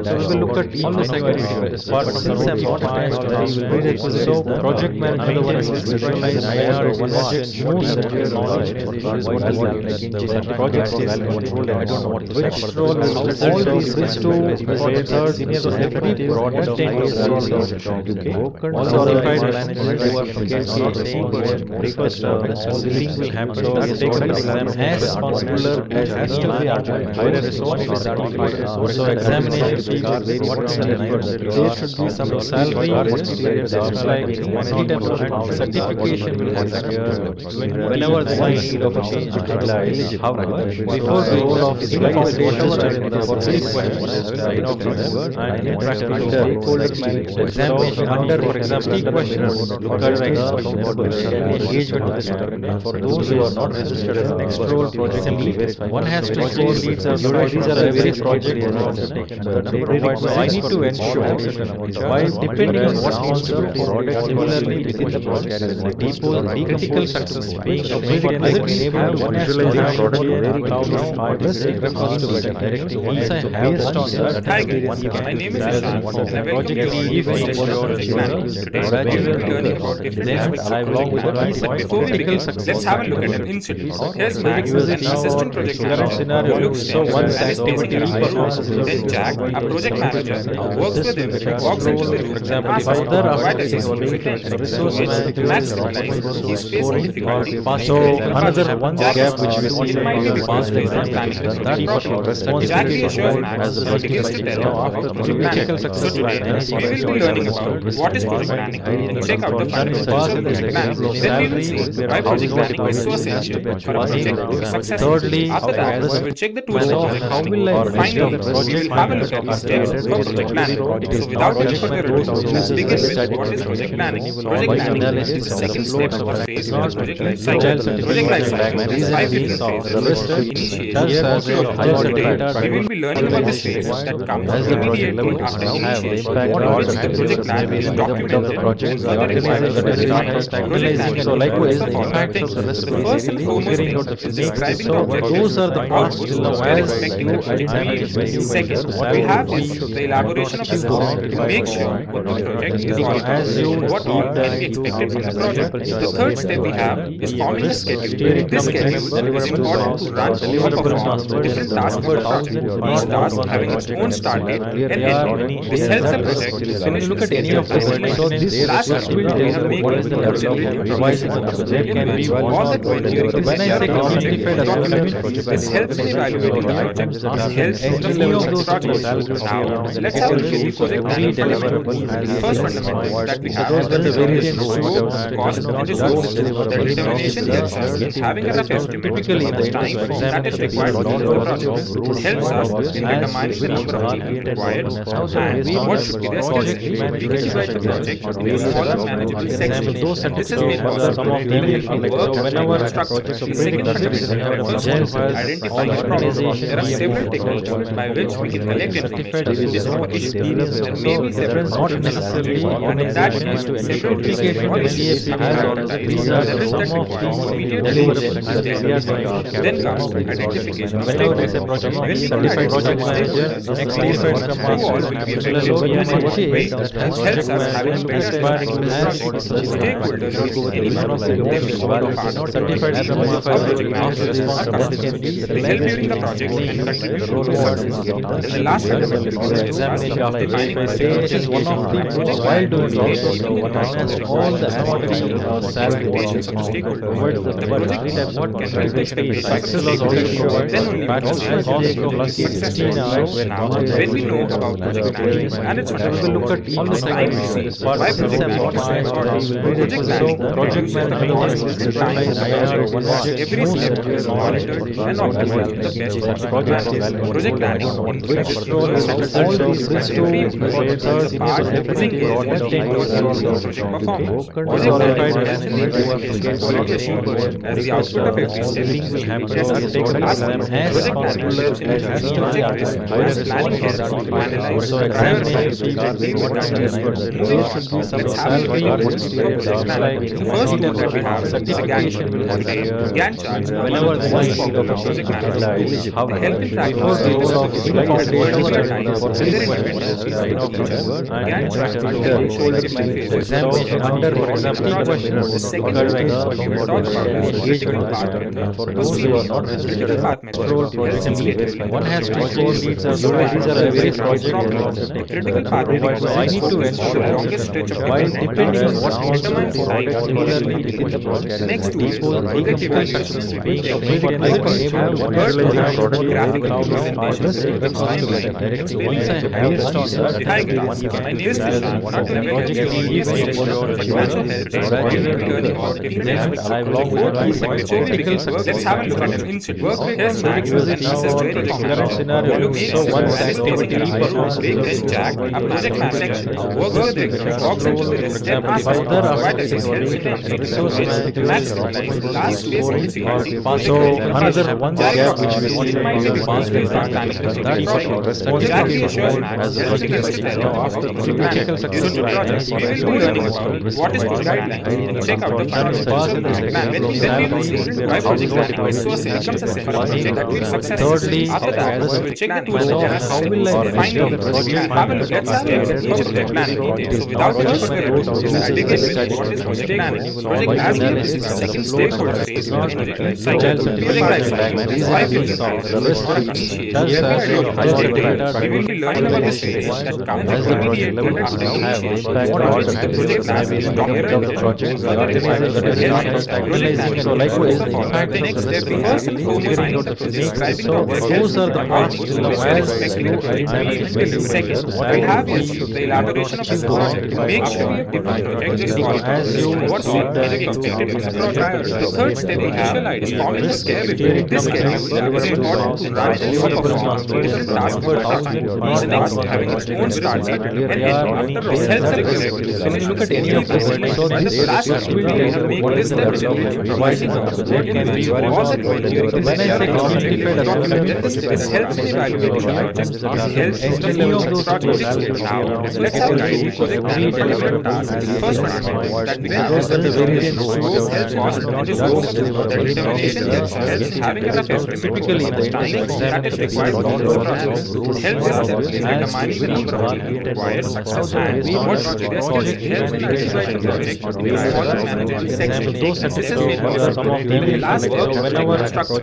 so we will look at all the segments but since I'm not attached to so project management is specialized IR one project moves to knowledge project is I don't know what which role all these which to for the third senior every product also certified managers who are request all the things will happen so that takes an exam as responsible as has to be higher resource so examination fees what is the there should be some salary experience like any type of certification will happen whenever the need of a change however before the role of examination under for example key questions look at the engagement of the for those who are not registered as an external project simply one has to score leads these are the various projects so I need to ensure while depending on what sponsor similarly within the project critical success being able to visualize product once I have based on that
hi guys, my name is Ishan and I welcome you all to this project manual. Today we will be learning about different aspects of project management. Before we begin, let's have a look at an incident. Here's Max, an assistant project manager who looks tense and is pacing around the room. Then Jack, a project manager, works with him, walks into the room and asks him, why does he seem very tense? Max replies, he's facing difficulty.
So another one gap which we see
it might be because he's not planning the problem. Jack reassures Max that he is to tell him about project planning. So today, we will be learning about what is project planning and check out the fundamentals of project planning. Then we will see why project planning is so essential for a project to be successful. After that, we will check the tools and how we learn. Finally, we will have a look at the steps for project planning. So without any further ado, let's begin with what is project planning. Project planning is the second step or phase in the project life cycle. Project life cycle has 5 different phases. Initiation, we will be learning about this phase that comes immediately after initiation. In which the project plan is documented, further requirements are defined. Project planning so likewise the impact of the rest of the first and foremost thing is describing the objectives, outputs, and expecting the second, what we have is the elaboration of the scope to make sure what the project is all about, what all can be expected from the project. The third step we have is forming a schedule. This schedule is important to run or perform different tasks of the project. Each task having its own start date and end date. This helps the project finish. Look at any of the so this last we have made the project
revising the project. There can be
all that while during this
when I say simplified
document, this helps in evaluating the project. This helps in the full of the project. Now, let's have a look at the project planning fundamentals. The first fundamental that we have is scope, cost, and resource. The determination helps us in having a rough estimate of the time that is required to do the project. It helps us in determining the number of people required and what should be the project. We can divide the project into follow manageable sections. This is made possible by dealing with work whenever projects. The second fundamental refers to identifying a problem. There are several techniques by which we can collect information. In this experience, there may be several options necessarily, and in that case, several techniques what is these are the steps required for immediate delivery. Then comes identification of stakeholders. When we certified project manager, who all will be affected in what way, helps us having better understanding of the project. Stakeholders will be them to work hard. Certified project manager responsibilities will help during the project and contribute to the success. Then the last element is examination of defining which is one of the most while doing all the expectations of the stakeholders. The project what can be success was already sure. Then only success. Now, when we know about project management and its fundamental, look at all the time we see why project management is important. Project management is time every step is monitored and optimized the best possible manner. Project planning includes all these every employee is a part of everything what takes project performance. Project management is quality assurance as the output of every step will have to last project management helps in addressing project risk as planning helps to analyze prioritize and be what time is moving on. Let's have a look at what is project management. The first tool that we have is a Gantt chart. Gantt charts are one of the most popular project management tools. They help in tracking the status of a project timelines and their interventions in the future. Gantt charts are shown in three phases. Under, for example, the second phase we will talk about is critical path method. Critical path method helps in clearing. One has to these are very project critical path method. So I need to ensure the longest stretch of depending on what determines time similarly within the project. Next tool is project evaluation. Graphical tools and high graphs. My name is Krishna. Not only helps you but also helps learning about different aspects of project work. Before we begin, let's have a look at an incident. Work with Max is very common scenario. So one activity break then jack a project manager works with the walks into the rest then asks what does this help with Max last phase is so another one gap which we want to pass with Jackie assures Max helps in understanding after critical success projects. We will be learning about what is project guideline and check out the fundamentals of project plan. When we know why project planning is so essential for a project that will success. After that, we will check the tools and how will finally have a look at steps in each project planning. So without further ado, let's begin with what is project planning. Project planning is the second stakeholder phase in the project cycle. Project life cycle is why we solve the risk initiation. We will be learning about this phase that comes immediately after initiation. What is the project planning? The project so likewise the next step is first and foremost describing the those are the parts in the second what we have is the elaboration of the project. Make sure you define project is what project expected from the project. The third step we have is forming the schedule. This schedule is important to run your performance for different tasks at a time. The next having its own start date and end after this helps regularly. So when you look at any of this, so this last step we make this step providing the project can be all that way during this when I say document this helps in evaluating the project. It helps in the any of those projects. Now let's have a guide project planning for different tasks. The first one that we have is the determination. Scope helps cost and scope. The determination helps having a rough estimate typically the time that is required to do the project. Helps us in determining the number of people required success and what project is scheduled. Helps in identifying the project. We follow management section. This is made possible. The last work whenever structure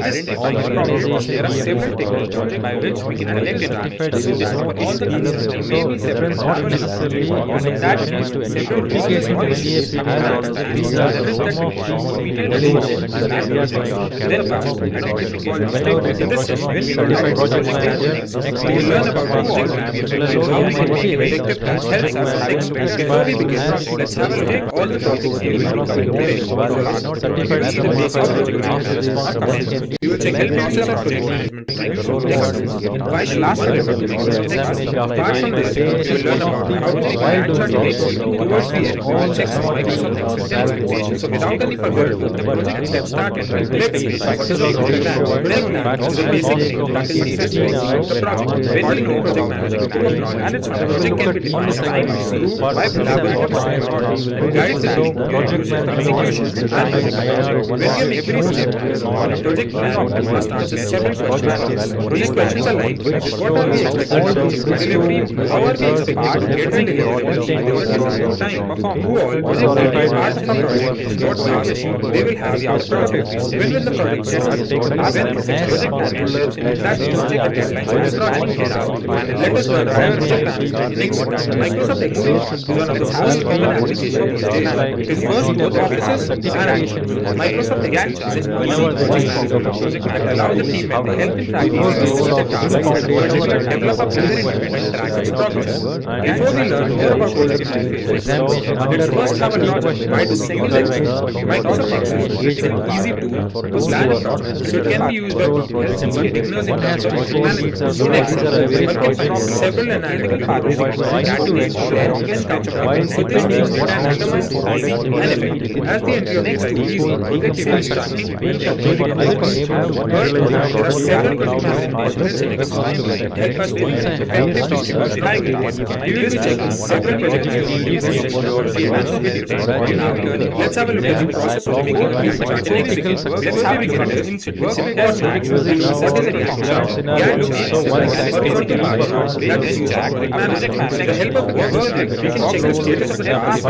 identifying the problem. There are several techniques by which we can collect information. So all the incidents may be several not necessarily in that case You will check the process of project management training. Why should last apart from this, you will learn about how to take towards the end. You will check some Microsoft expectations. So without any further ado, the project is get started. Let's see what is the basic the project. When you know project management and its project can be defined by collaborative guides and execution and when you make project management must answer several questions. These questions are like, what are we expecting delivery? How are we expecting to get the delivery? Time, perform, who all project part of the project, what tasks they will have the output of it. When will the project test? When project management that is project deadline. And let us learn about project management. Next, Microsoft Excel is one of its highest common applications today. It is merged both offices and Microsoft Gantt chart is that allows the team member help in tracking specific tasks and develop a clear independent track its progress. Before we learn more about project management, let's first have a look at why the Microsoft Excel is an easy tool to plan a project, so it can be used by beginners and project managers. In Excel, one can find several analytical pathways that to share and structure this and randomize and effective. As the entry of Excel is easy, we can start. There are several project in Excel that help us to effective distribution diagrams. We will check several project let's have a look at the process of making a let's have a look at it. What is a that is Jack. With the help of work, we can check the status of the task,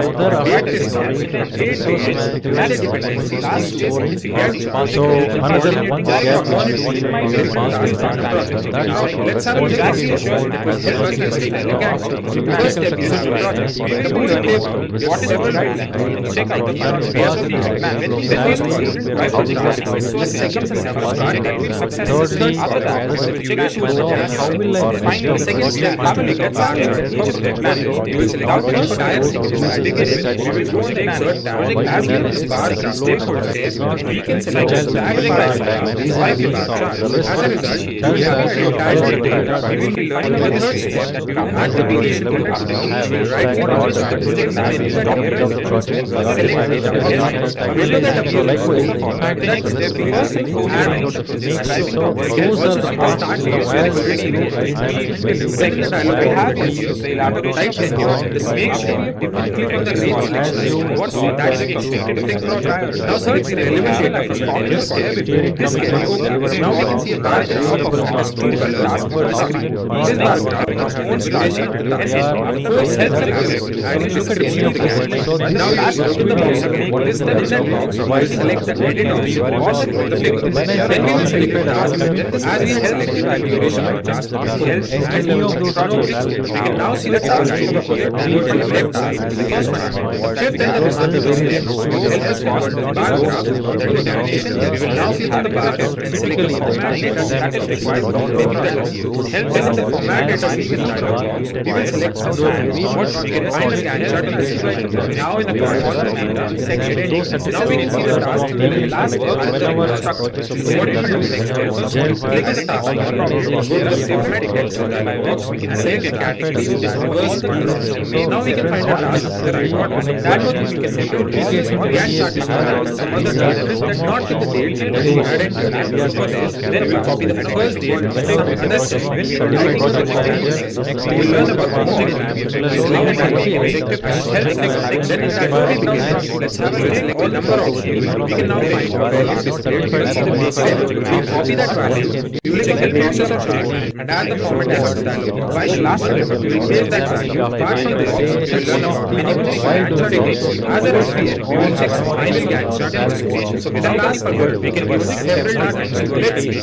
manage dependencies, let's have a look what is the check out the second step, have a look at you will select out the as given this bar stakeholder we can select as a result we have a entire data. We will be learning about the third step that we will add the variation to right more about the project management of the project select data we'll look at the next step first add second dialog we have is type tenure. Just make sure you click on the range selection. What's that is expected now search the relevant data from complex this can be open. Now we can see a bar graph of performance two colors on the screen. This bar graph owns relation to the first helps the request and look at any of the categories. Now let's go to the box again. This the result box. We select the edit option or the flick. Then we will select the task. As we select the evaluation of task, we can now see the task here and we can left side to the first one. Fifth and the result is the bar graph. We will now see the bar graph. Select the format data that is required. Help us in the format data sequence dialog. We will select what we can find the Gantt chart in the sequence. Now in the corresponding section, now we can see the task in the last structure. What we will do next is click the task icon. There are systematic dialogs. We can select the category which is reverse. Now we can find the task in the right order. That one we can make it. Gantt chart is some other data not with the dates and we add it for this. Then we will copy the first date and the second. We will learn about let's have a look all number of we can now find copy that value. You will check the process of checking and add the format as dialog. Why should last forever? We will save that value. Apart from this, we will learn about minimum as a result, we will check some final Gantt chart and execution. So without any further, we can use several designs. Let's see.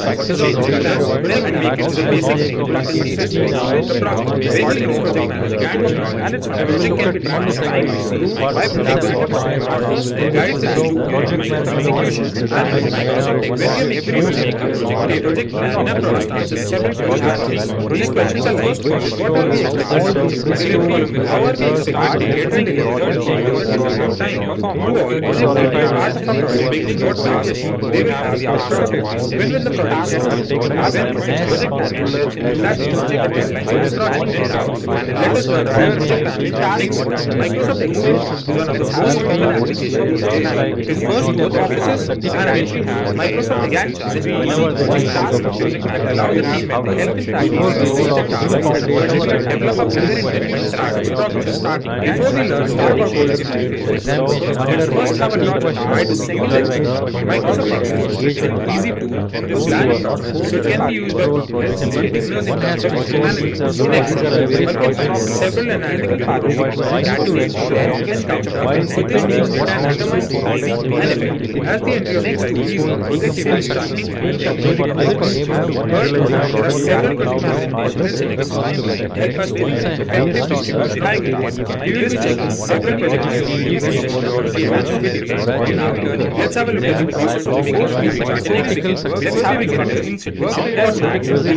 Let's have a look at the process of making sure let's have a look at the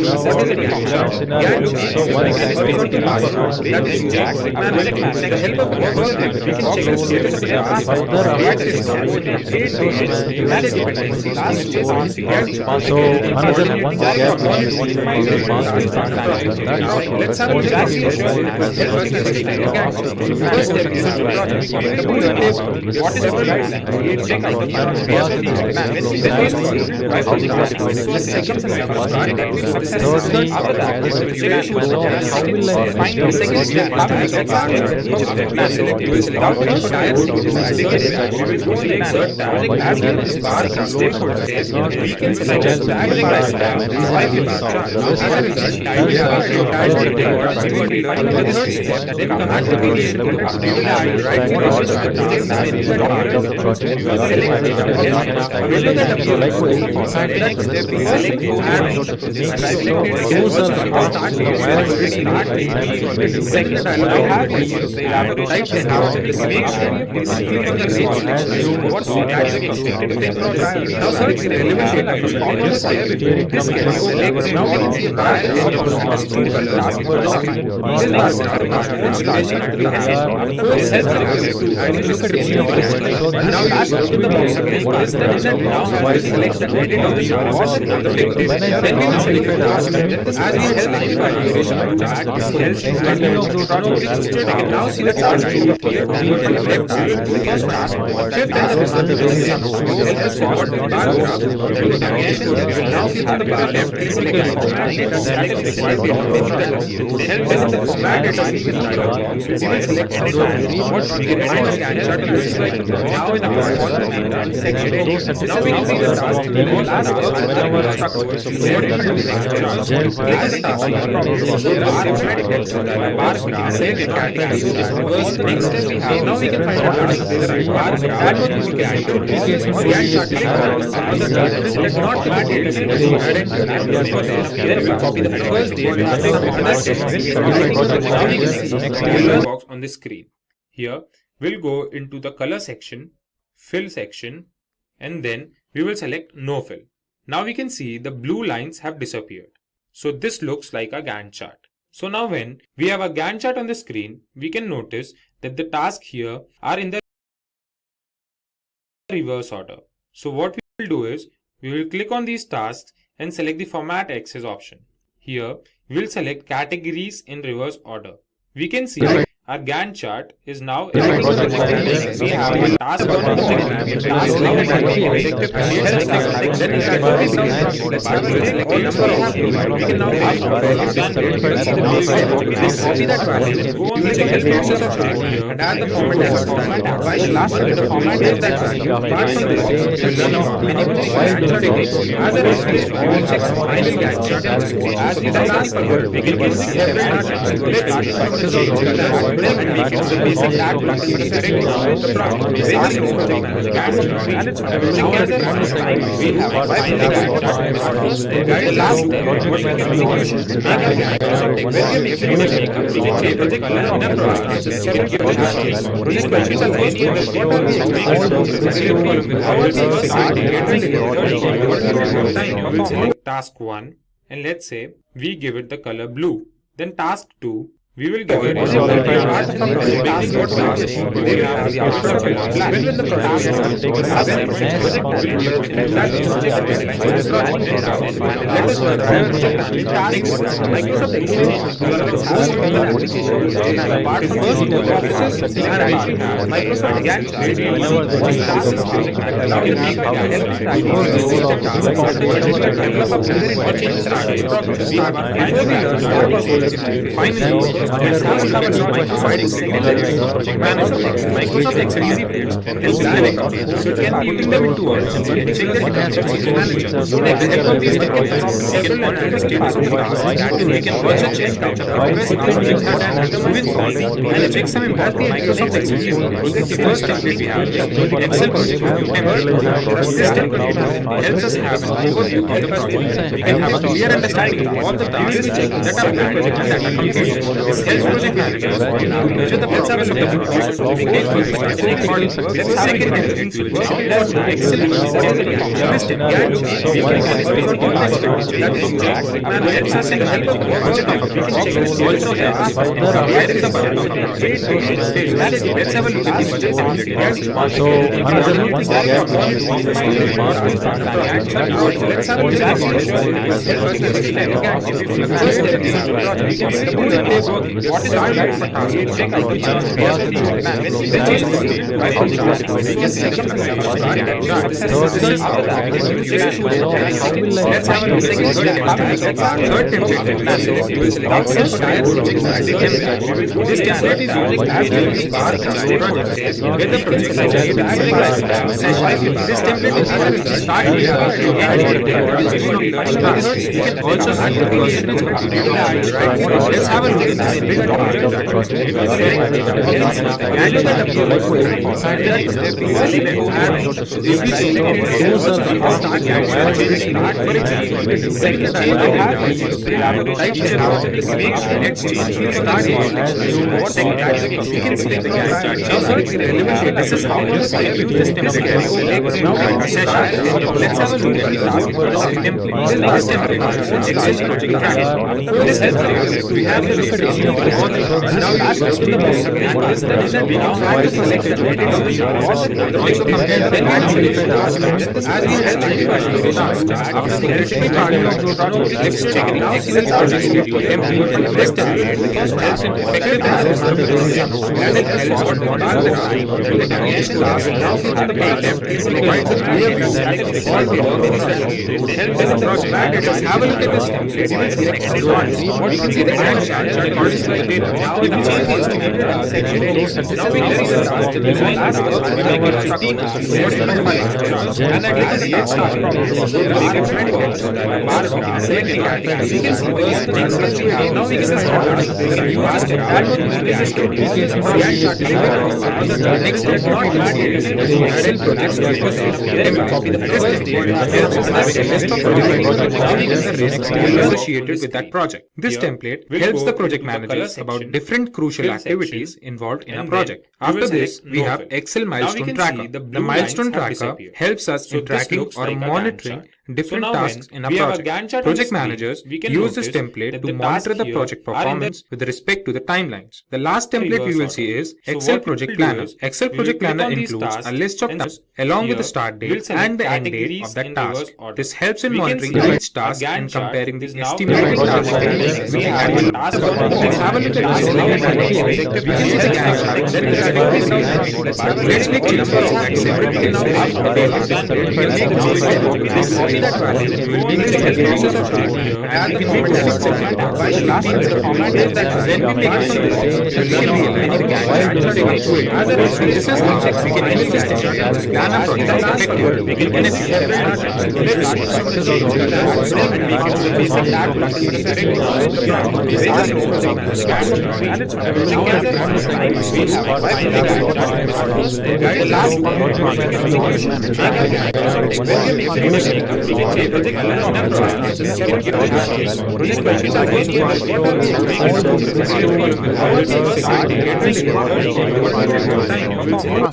box on the screen. Here we'll go into the color section, fill section, and then we will select no fill. Now we can see the blue lines have disappeared. So this looks like a Gantt chart. So now when we have a Gantt chart on the screen, we can notice that the tasks here are in the reverse order. So what we will do is we will click on these tasks and select the Format Access option. Here we will select categories in reverse order. We can see our Gantt chart is now in we have a task Select task 1 and let's say we give it the color blue. Then task 2, we will give it Microsoft Excel easy page can help direct accounts. So it can be put them into words and check their accounts manager. We can also check the progress and check some impact on Microsoft Excel. The first template we have Excel project template. This template helps us have an overview of the project. We can have a clear understanding of all the tasks that are planned and that are completed. This helps project managers to measure the progress of the project. We can second template we will check Excel helps us in managing the project. Also helps where is the budget. Let's have a look at the budget. Let's have a look at what is our plan for task? Let's have a look at third template. This template is using with the project. This template is start you can also see the let's have a look at this is how you select this template. Let's have a look at this template. This helps we have the list now we now have to select the also compare the as we let's check it out. Have a look at this template. What you can see the chart is like data. If you change these to now we can see the task. We make it 15 and that is the start. You can see those things that you have. Now we can see you asked that one is the next step not add projects copy the first associated with that project. This template helps the project managers about different crucial activities involved in a project. After this, we have Excel milestone tracker. The milestone tracker helps us in tracking or monitoring different tasks in a project. Project managers use this template to monitor the project performance with respect to the timelines. The last template we will see is Excel Project Planner. Excel Project Planner includes a list of tasks along with the start date and the end date of that task. This helps in monitoring each task and comparing the estimated task. Let's have a look at this. Let's make changes. see that value, we will take the process of data here, add the format as segment. Why the last means the format is that when we make this, we can realize the calculation. As a result, this is how we can use this technique to plan a project effectively. We can connect several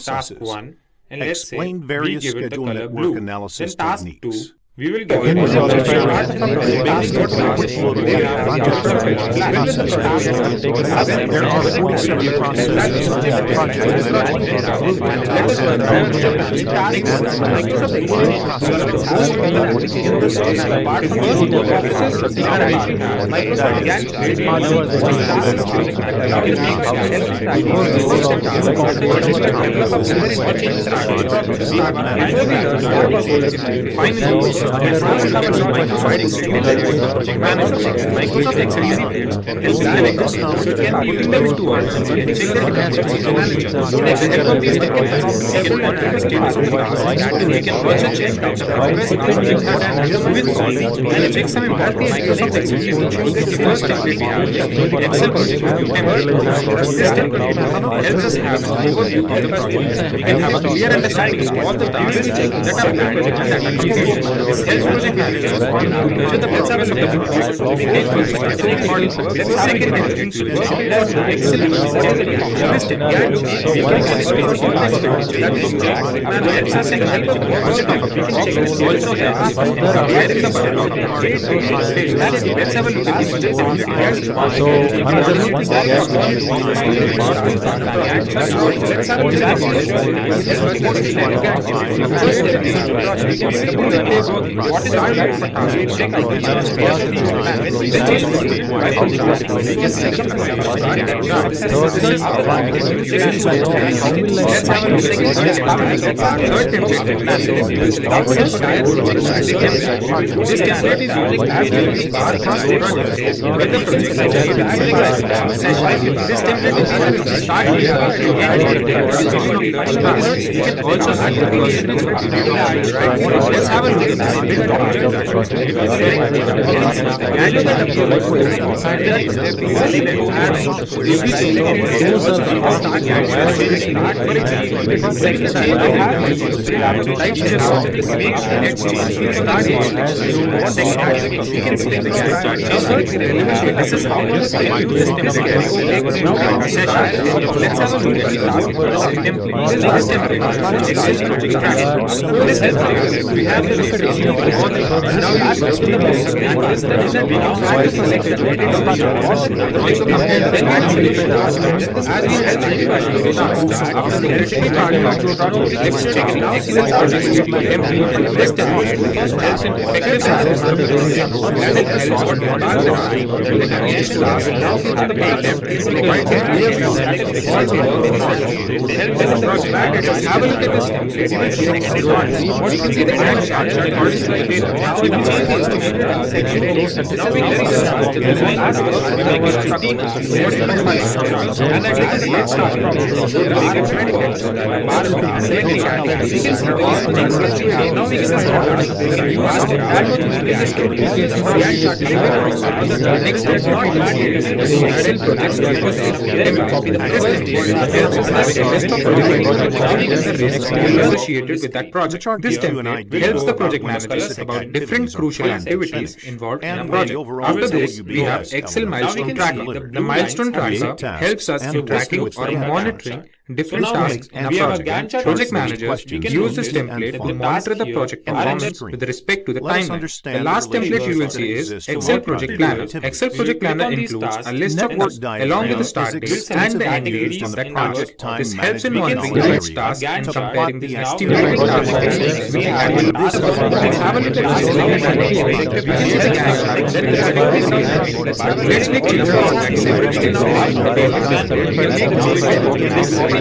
Task 1, and let's say
Explain various
we give it the
schedule
color
network
blue.
analysis
Then task 2,
techniques.
we will give it
There are 4 separate processes in project
Microsoft Excel easy page can help you implement two words and check the dependencies of manager. Next, help of these dependencies, you can monitor the status of the task. You can also check the progress of the project has with and check some important Microsoft Excel. The first template we have Excel project review template. This template helps us have an overview of the project. We can have a clear understanding of all the tasks that are planned and that are executed. This helps project managers to measure the let's have a look at the project. We take project according to this second template. Excel heuristic and we can expect all the project that is checked and helps us in managing the project. We can check this also helps where is the budget. Let's have a look at the budget. So another one associated with that project. This template helps the project managers about different crucial activities involved in a project. After this, we have Excel milestone tracker. The milestone tracker helps us in tracking or monitoring different tasks in a project. Project managers use this template to monitor the project performance with respect to the timeline. The last template you will see is Excel Project Planner. Excel Project Planner includes a list of work along with the start date and the end date of that task. This helps in monitoring each task and comparing the estimated task. Let's have a look at this. Let's make changes to Excel.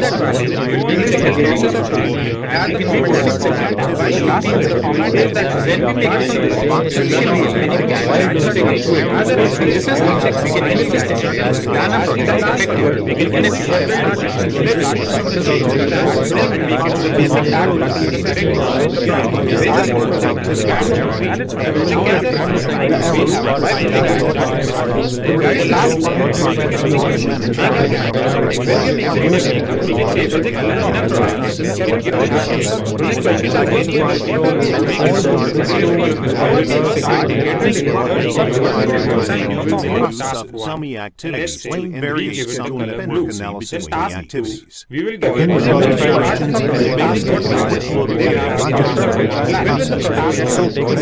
Summy activities. Explain various sum-dependent analysis activities.
We will give
There are 47 processes in the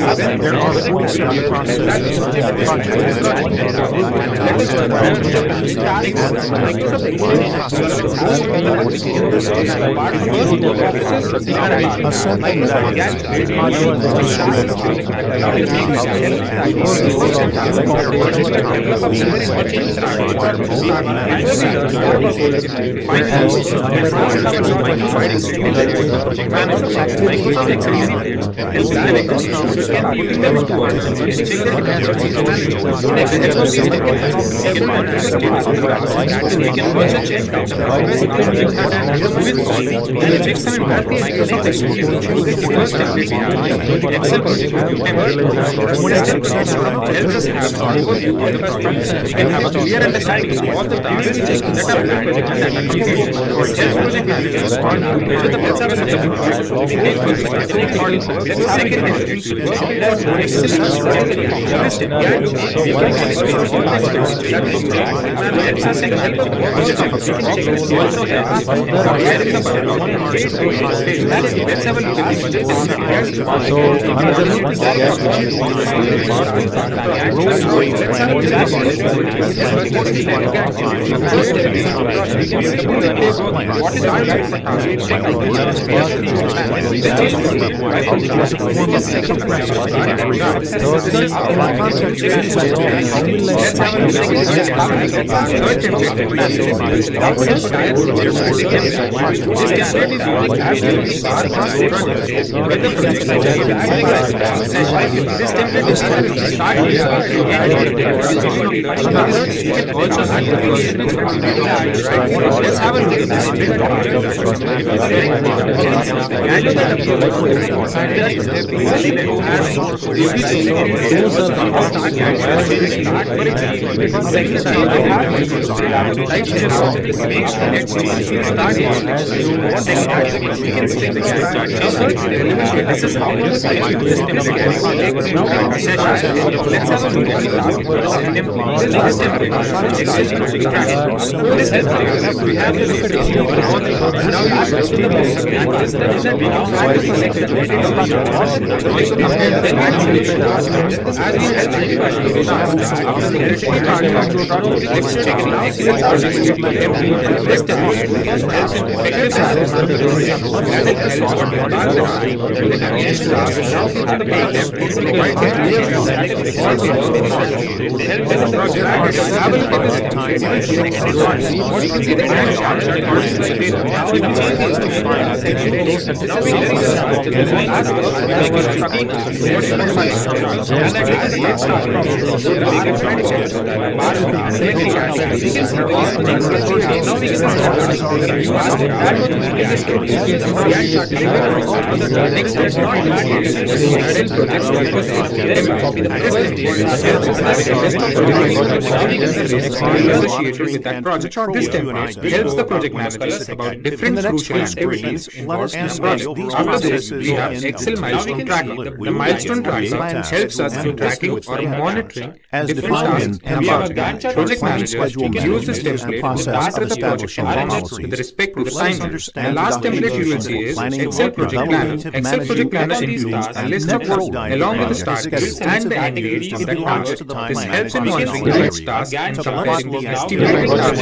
with that project. This template helps the project managers about different crucial activities involved in a project. After this, we have Excel milestone tracker. The milestone tracker helps us in tracking or monitoring different tasks in a project. Project managers can use this template to start with the project performance with respect to the timeline. The last template you will see is Excel project planner. Excel project planner includes a list of work along with the start date and the end date of the task. This helps in monitoring the next task and comparing the estimated task.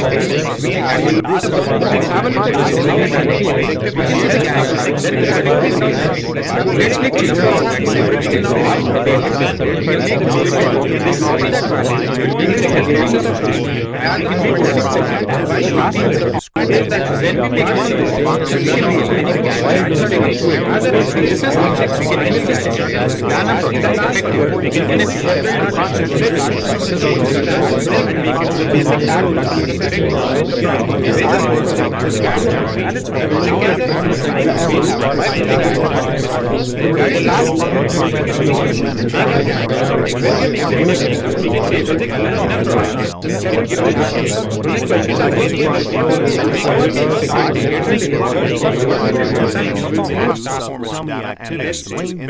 Let's have a look at this. Let's make changes.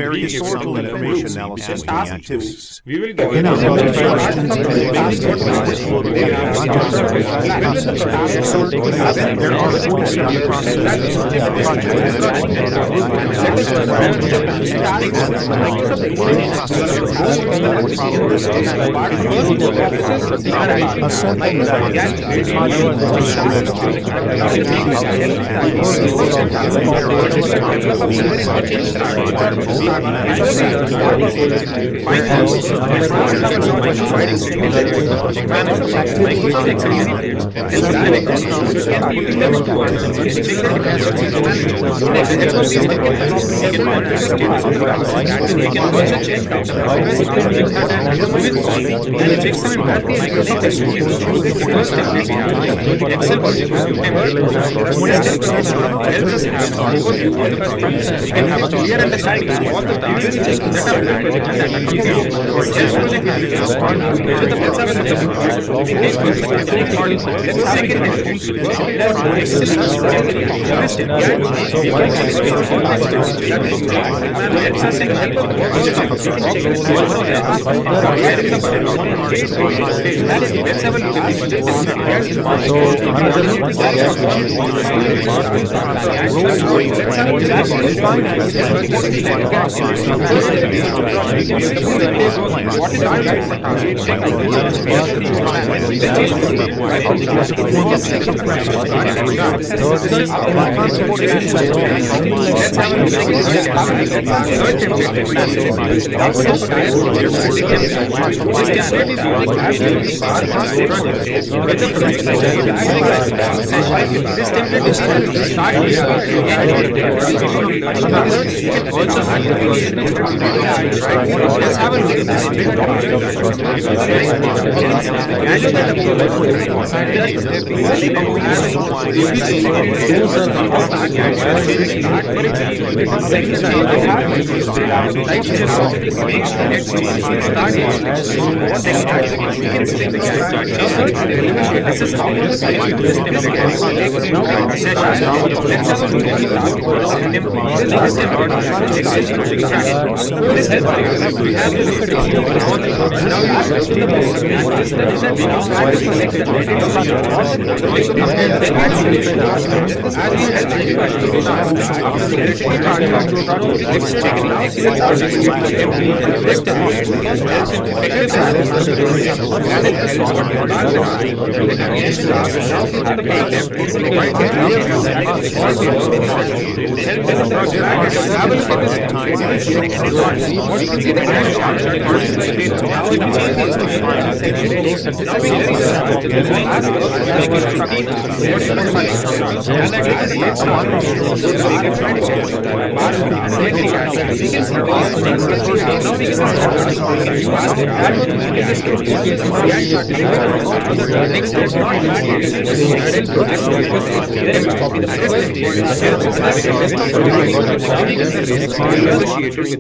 Various historical information analysis activities.
We will go
In our there are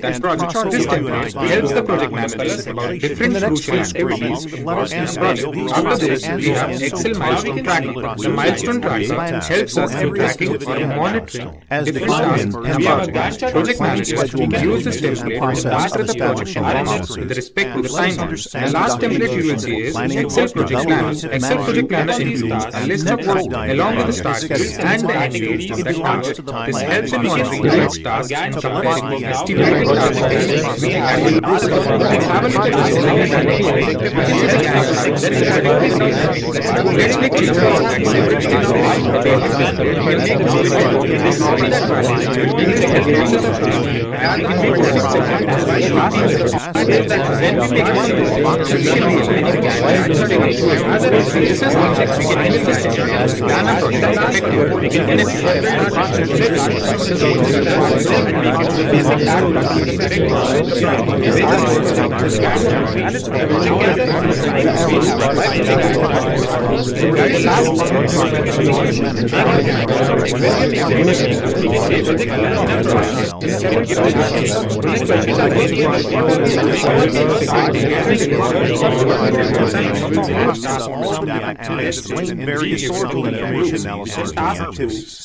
47 processes
helps the project manager about different crucial activities. After this, we have Excel milestone tracking. The milestone tracking helps us in tracking or monitoring different tasks. We have a Gantt chart project manager who uses this template to start with the project performance with respect to the timeline. The last template you will see is Excel project planner. Excel project planner includes a list of tasks along with the start date and the end date of the task. This helps in monitoring the next task and comparing estimated task. Let's have a look at this. Let's click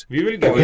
We will go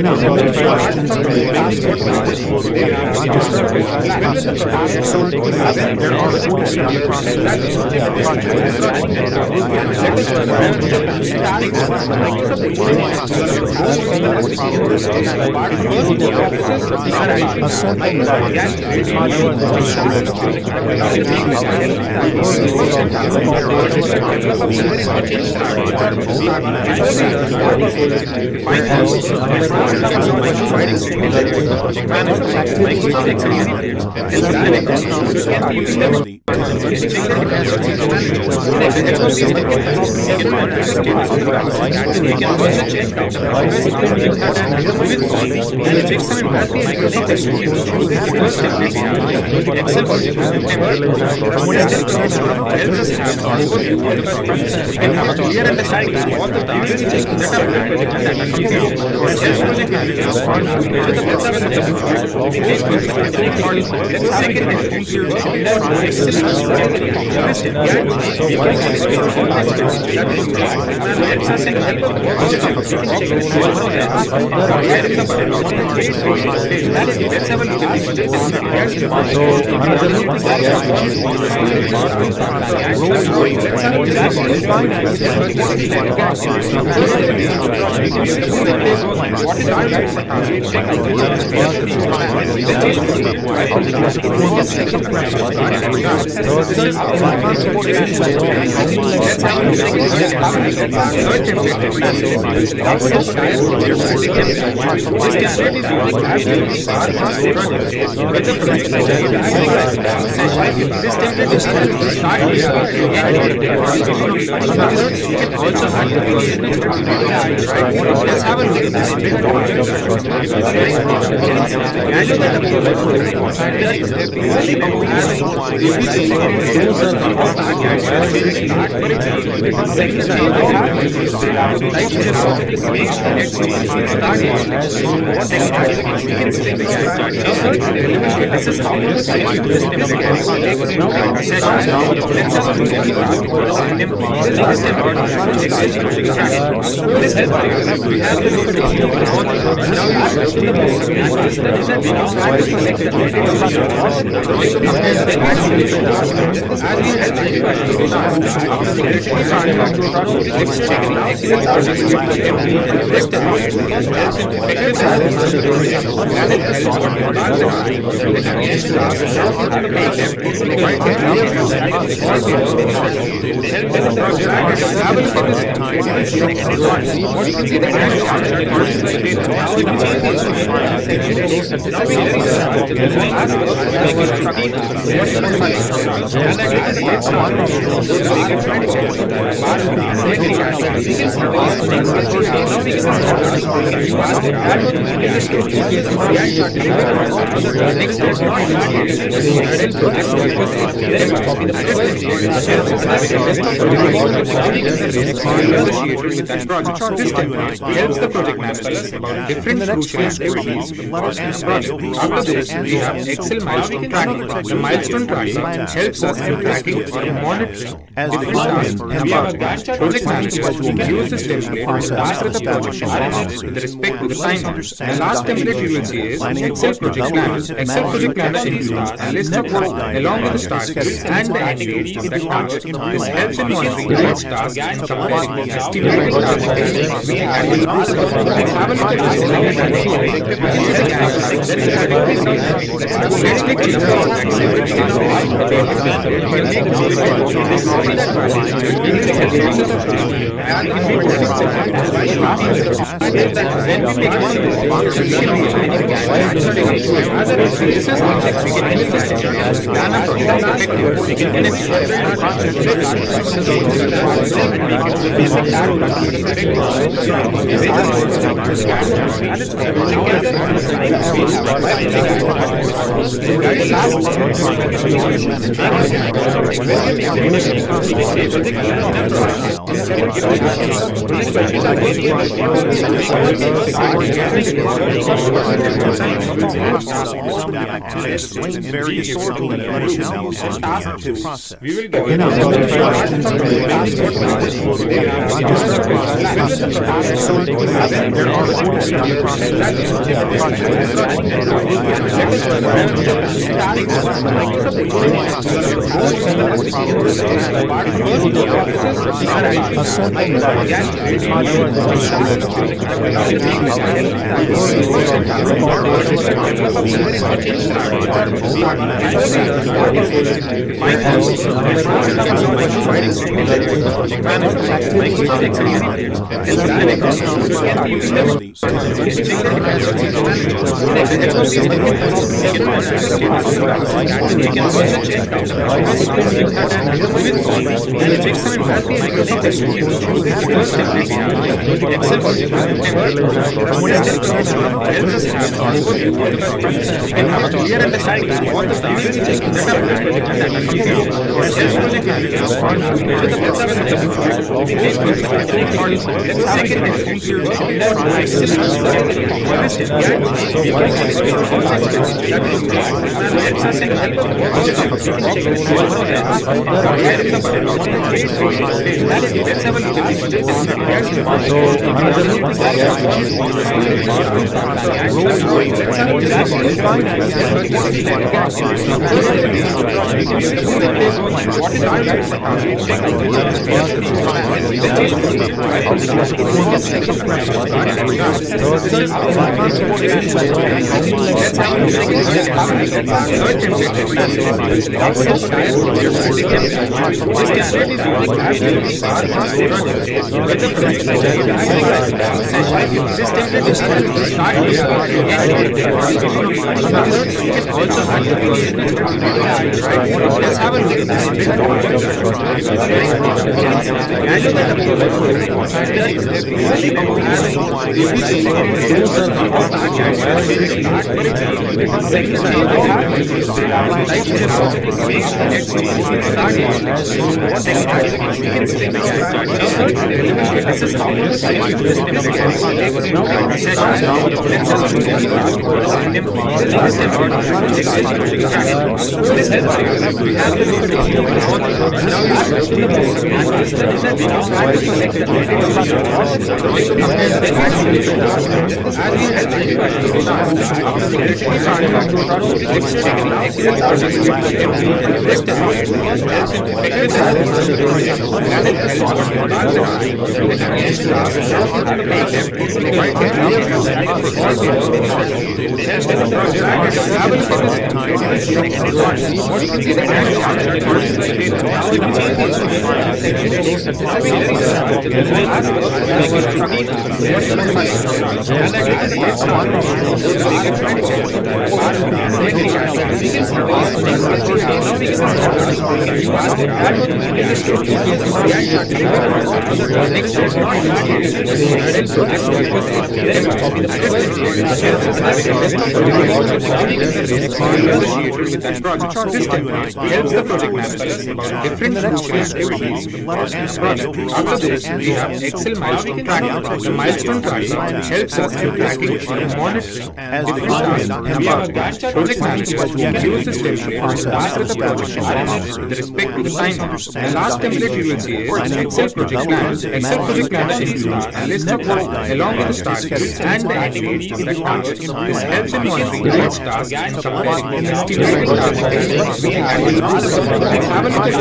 helps the project managers about different crucial activities in the project. After this, we have Excel milestone tracking. The milestone tracking helps us in tracking and monitoring different tasks. We have a Gantt chart project manager who can use this template to start with the project with respect to the timeline. The last template you will see is Excel project planner. Excel project planner includes a list of work along with the start dates and the end dates of the task. This helps in monitoring each task and comparing the estimated task and improves the performance. Have a look at this. Let's click here.
Various sorting process.
We will get
There are orders in the After this, we have Excel milestone tracking. The milestone tracking helps us in tracking and monitoring different tasks. We have a project manager who can use this template to start with the project with respect to the timeline. The last template you will see is Excel project plan. Excel project planner includes a list of tasks along with the start date and the end date of that task. This helps in monitoring which tasks and comparing the estimated task. Let's have a look at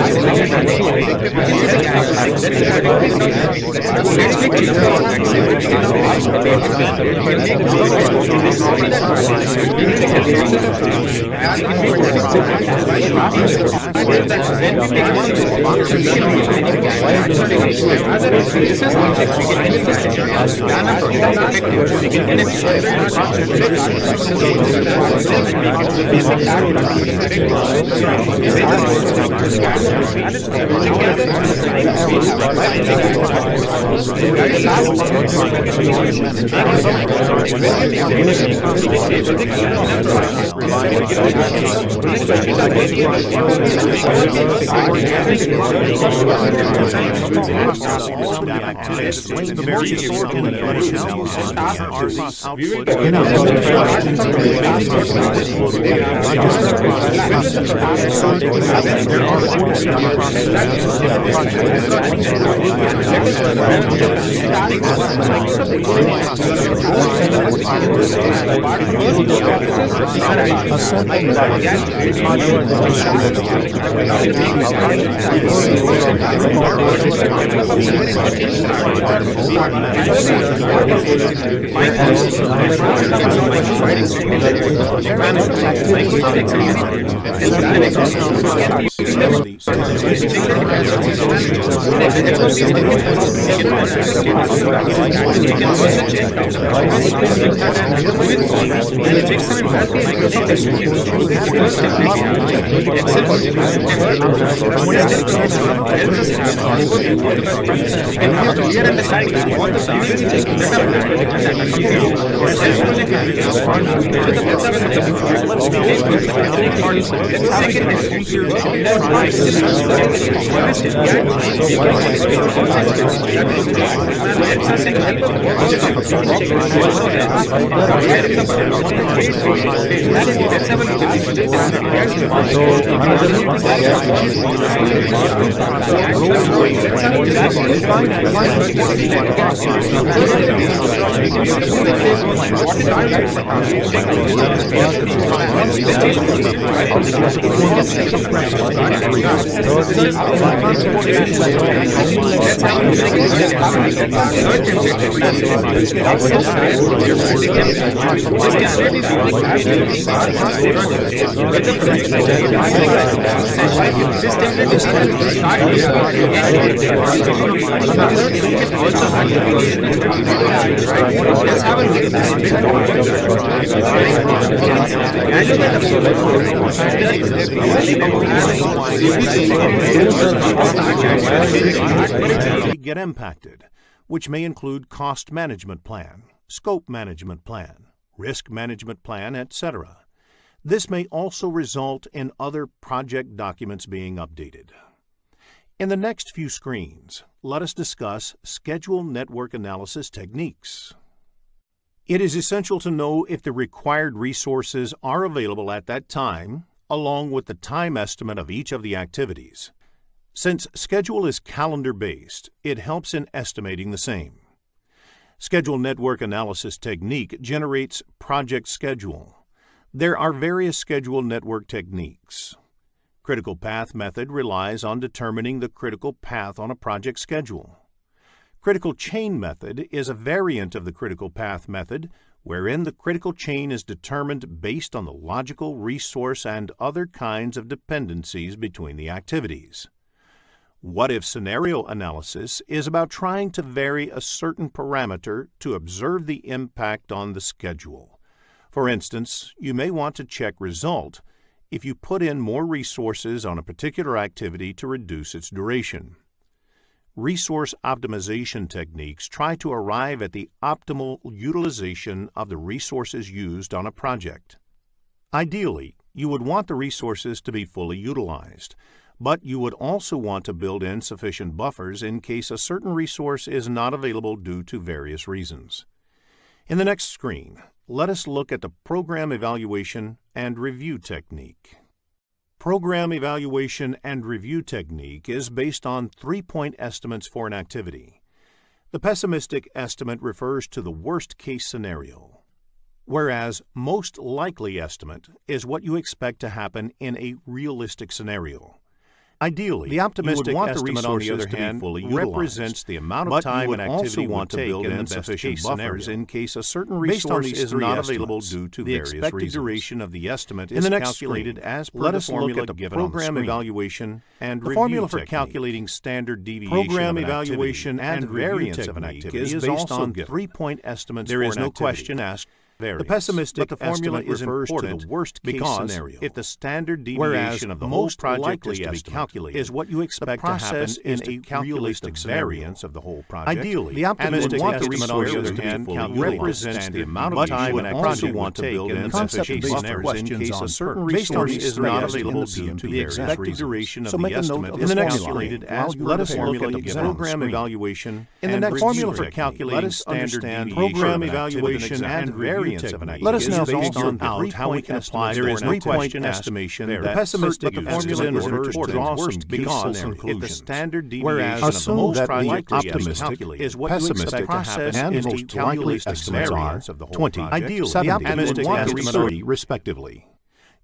this. Let's click here on Excel.
Get impacted, which may include cost management plan, scope management plan, risk management plan, etc. This may also result in other project documents being updated. In the next few screens, let us discuss schedule network analysis techniques. It is essential to know if the required resources are available at that time, along with the time estimate of each of the activities. Since schedule is calendar-based, it helps in estimating the same. Schedule network analysis technique generates project schedule. There are various schedule network techniques. Critical path method relies on determining the critical path on a project schedule. Critical chain method is a variant of the critical path method, wherein the critical chain is determined based on the logical, resource, and other kinds of dependencies between the activities. What-if scenario analysis is about trying to vary a certain parameter to observe the impact on the schedule. For instance, you may want to check result if you put in more resources on a particular activity to reduce its duration. Resource optimization techniques try to arrive at the optimal utilization of the resources used on a project. Ideally, you would want the resources to be fully utilized, but you would also want to build in sufficient buffers in case a certain resource is not available due to various reasons. In the next screen, let us look at the program evaluation and review technique. Program evaluation and review technique is based on 3-point estimates for an activity. The pessimistic estimate refers to the worst-case scenario, whereas most likely estimate is what you expect to happen in a realistic scenario. Ideally, the optimistic estimate, on the other hand, represents the amount of time and activity want to build in sufficient buffers in case a certain resource is not available due to various reasons. The expected duration of the estimate is calculated as per the formula given on the screen. Program evaluation and review. The formula for calculating standard deviation, program evaluation, and variance of an activity is based on 3-point estimates. There is no question asked. The pessimistic formula refers to the worst case scenario. If the standard deviation of the whole project is to be calculated, is what you expect to happen in a realistic variance of the whole project. Ideally, the optimistic estimate, on the other hand, represents the amount of time and activity want to build in sufficient buffers in case a certain resource is not available due to the expected duration of the estimate is calculated as per the formula given on the screen. Evaluation. In the next formula for calculating standard deviation, program evaluation and variance. Let us now figure out how we can apply there is no question estimation that pessimistic formula in order to draw some because if the standard deviation of the most optimistic is what pessimistic process and most likely estimates are 20, ideally 70, and 30 respectively.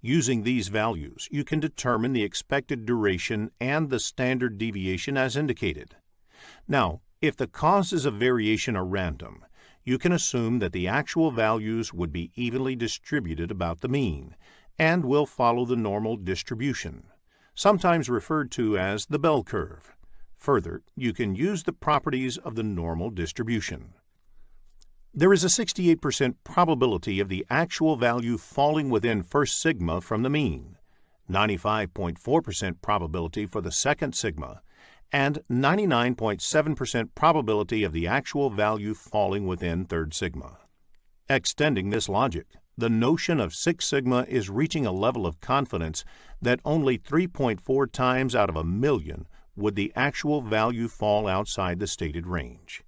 Using these values, you can determine the expected duration and the standard deviation as indicated. Now, if the causes of variation are random, you can assume that the actual values would be evenly distributed about the mean and will follow the normal distribution, sometimes referred to as the bell curve. Further, you can use the properties of the normal distribution. There is a 68% probability of the actual value falling within first sigma from the mean, 95.4% probability for the second sigma, and 99.7% probability of the actual value falling within third sigma. Extending this logic, the notion of 6 sigma is reaching a level of confidence that only 3.4 times out of a million would the actual value fall outside the stated range.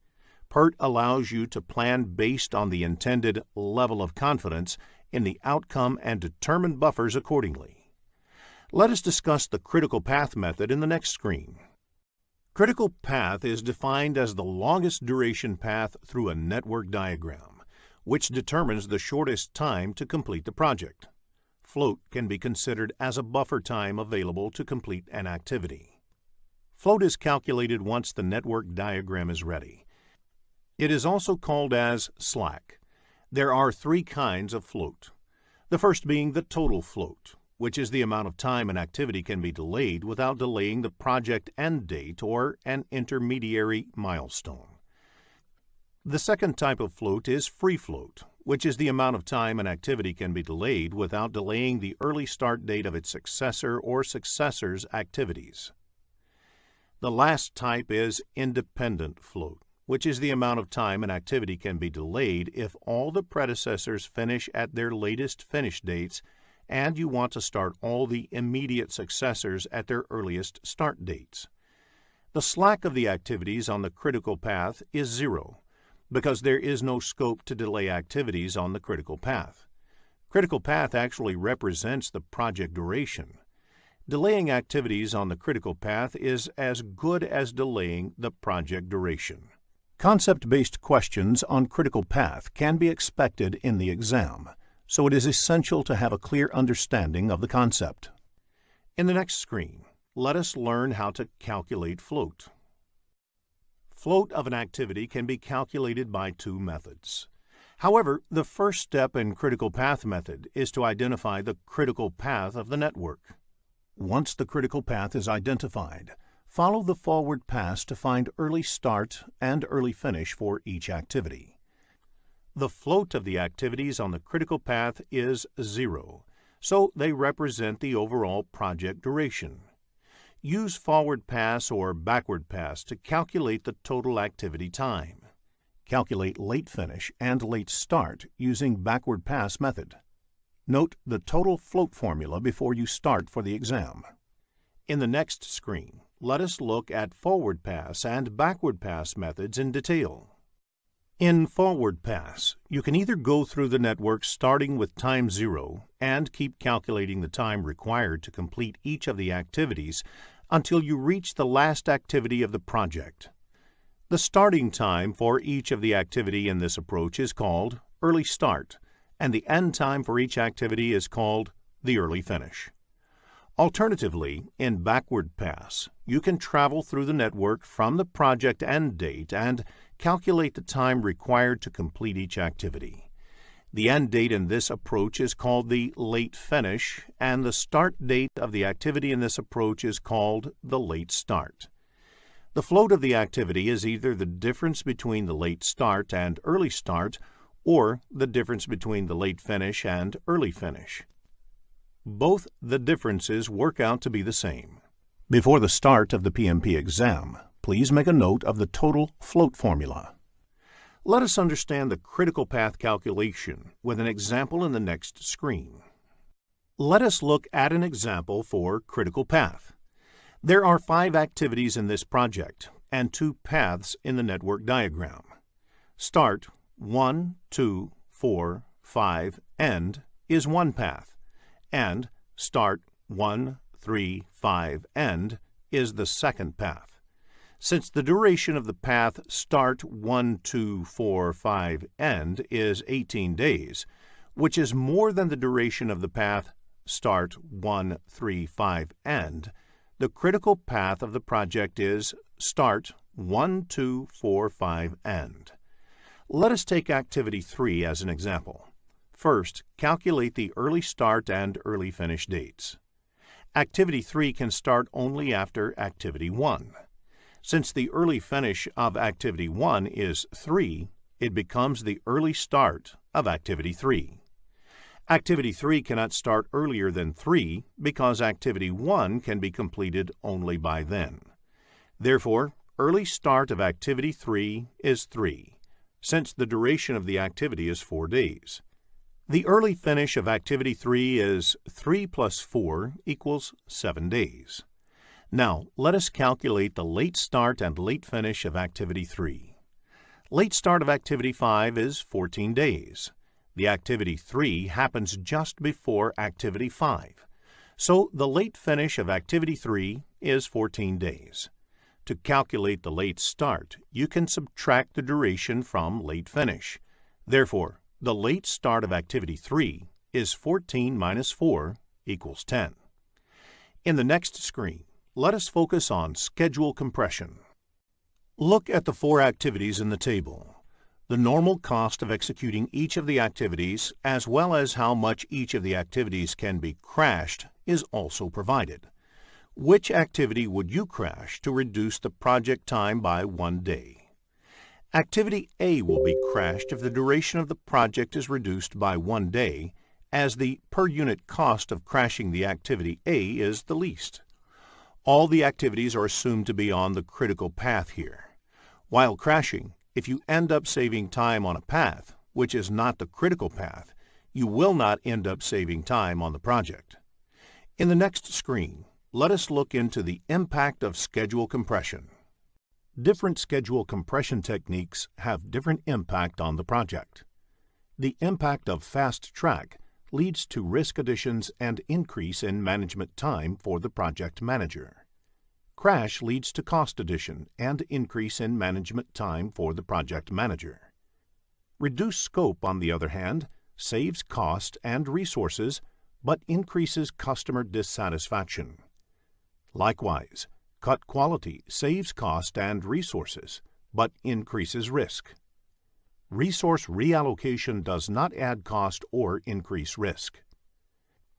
PERT allows you to plan based on the intended level of confidence in the outcome and determine buffers accordingly. Let us discuss the critical path method in the next screen. Critical path is defined as the longest duration path through a network diagram, which determines the shortest time to complete the project. Float can be considered as a buffer time available to complete an activity. Float is calculated once the network diagram is ready. It is also called as slack. There are 3 kinds of float. The first being the total float, which is the amount of time an activity can be delayed without delaying the project end date or an intermediary milestone. The second type of float is free float, which is the amount of time an activity can be delayed without delaying the early start date of its successor or successors' activities. The last type is independent float, which is the amount of time an activity can be delayed if all the predecessors finish at their latest finish dates and you want to start all the immediate successors at their earliest start dates. The slack of the activities on the critical path is 0, because there is no scope to delay activities on the critical path. Critical path actually represents the project duration. Delaying activities on the critical path is as good as delaying the project duration. Concept-based questions on critical path can be expected in the exam, so it is essential to have a clear understanding of the concept. In the next screen, let us learn how to calculate float. Float of an activity can be calculated by 2 methods. However, the first step in critical path method is to identify the critical path of the network. Once the critical path is identified, follow the forward pass to find early start and early finish for each activity. The float of the activities on the critical path is 0, so they represent the overall project duration. Use forward pass or backward pass to calculate the total activity time. Calculate late finish and late start using backward pass method. Note the total float formula before you start for the exam. In the next screen, let us look at forward pass and backward pass methods in detail. In forward pass, you can either go through the network starting with time 0 and keep calculating the time required to complete each of the activities until you reach the last activity of the project. The starting time for each of the activity in this approach is called early start, and the end time for each activity is called the early finish. Alternatively, in backward pass, you can travel through the network from the project end date and calculate the time required to complete each activity. The end date in this approach is called the late finish, and the start date of the activity in this approach is called the late start. The float of the activity is either the difference between the late start and early start, or the difference between the late finish and early finish. Both the differences work out to be the same. Before the start of the PMP exam, please make a note of the total float formula. Let us understand the critical path calculation with an example in the next screen. Let us look at an example for critical path. There are 5 activities in this project and 2 paths in the network diagram. Start, 1, 2, 4, 5, end is one path, and start 1, 3, 5, end is the second path. Since the duration of the path start 1, 2, 4, 5, end is 18 days, which is more than the duration of the path start 1, 3, 5, end, the critical path of the project is start 1, 2, 4, 5, end. Let us take activity 3 as an example. First, calculate the early start and early finish dates. Activity 3 can start only after activity 1. Since the early finish of activity 1 is 3, it becomes the early start of activity 3. Activity 3 cannot start earlier than 3 because activity 1 can be completed only by then. Therefore, early start of activity 3 is 3, since the duration of the activity is 4 days. The early finish of activity 3 is 3 plus 4 equals 7 days. Now, let us calculate the late start and late finish of activity 3. Late start of activity 5 is 14 days. The activity 3 happens just before activity 5, so the late finish of activity 3 is 14 days. To calculate the late start, you can subtract the duration from late finish. Therefore, the late start of activity 3 is 14 minus 4 equals 10. In the next screen, let us focus on schedule compression. Look at the 4 activities in the table. The normal cost of executing each of the activities, as well as how much each of the activities can be crashed, is also provided. Which activity would you crash to reduce the project time by 1 day? Activity A will be crashed if the duration of the project is reduced by 1 day, as the per unit cost of crashing the activity A is the least. All the activities are assumed to be on the critical path here. While crashing, if you end up saving time on a path, which is not the critical path, you will not end up saving time on the project. In the next screen, let us look into the impact of schedule compression. Different schedule compression techniques have different impact on the project. The impact of fast track leads to risk additions and increase in management time for the project manager. Crash leads to cost addition and increase in management time for the project manager. Reduced scope, on the other hand, saves cost and resources, but increases customer dissatisfaction. Likewise, cut quality saves cost and resources, but increases risk. Resource reallocation does not add cost or increase risk.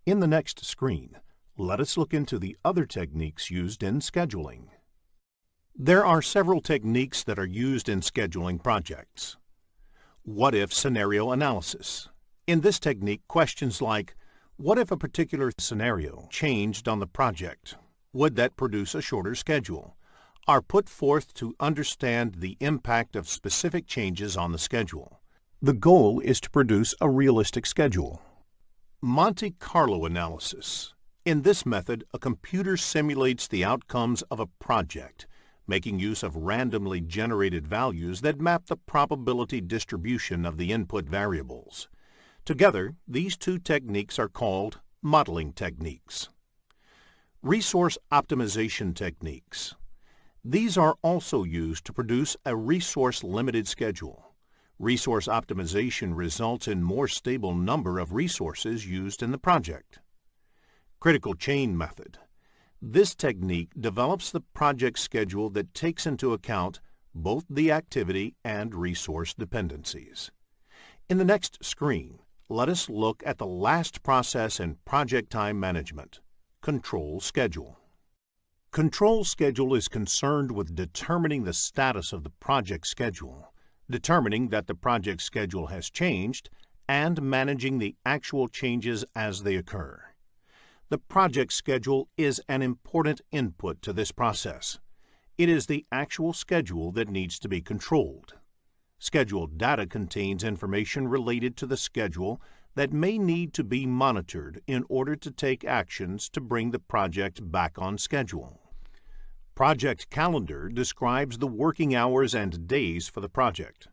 In the next screen, let us look into the other techniques used in scheduling. There are several techniques that are used in scheduling projects. What-if scenario analysis. In this technique, questions like, what if a particular scenario changed on the project? Would that produce a shorter schedule? Are put forth to understand the impact of specific changes on the schedule. The goal is to produce a realistic schedule. Monte Carlo analysis. In this method, a computer simulates the outcomes of a project, making use of randomly generated values that map the probability distribution of the input variables. Together, these 2 techniques are called modeling techniques. Resource optimization techniques. These are also used to produce a resource-limited schedule. Resource optimization results in more stable number of resources used in the project. Critical chain method. This technique develops the project schedule that takes into account both the activity and resource dependencies. In the next screen, let us look at the last process in project time management, control schedule. Control schedule is concerned with determining the status of the project schedule, determining that the project schedule has changed, and managing the actual changes as they occur. The project schedule is an important input to this process. It is the actual schedule that needs to be controlled. Scheduled data contains information related to the schedule that may need to be monitored in order to take actions to bring the project back on schedule. Project calendar describes the working hours and days for the project.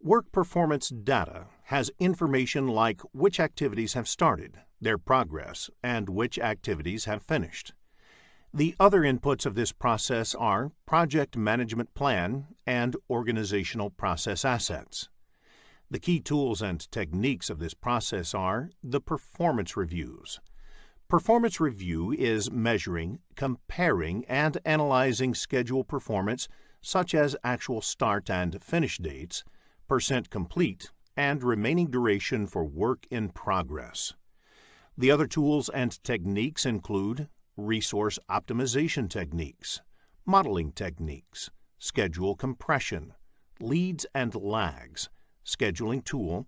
Work performance data has information like which activities have started, their progress, and which activities have finished. The other inputs of this process are project management plan and organizational process assets. The key tools and techniques of this process are the performance reviews. Performance review is measuring, comparing, and analyzing schedule performance such as actual start and finish dates, percent complete, and remaining duration for work in progress. The other tools and techniques include resource optimization techniques, modeling techniques, schedule compression, leads and lags, scheduling tool,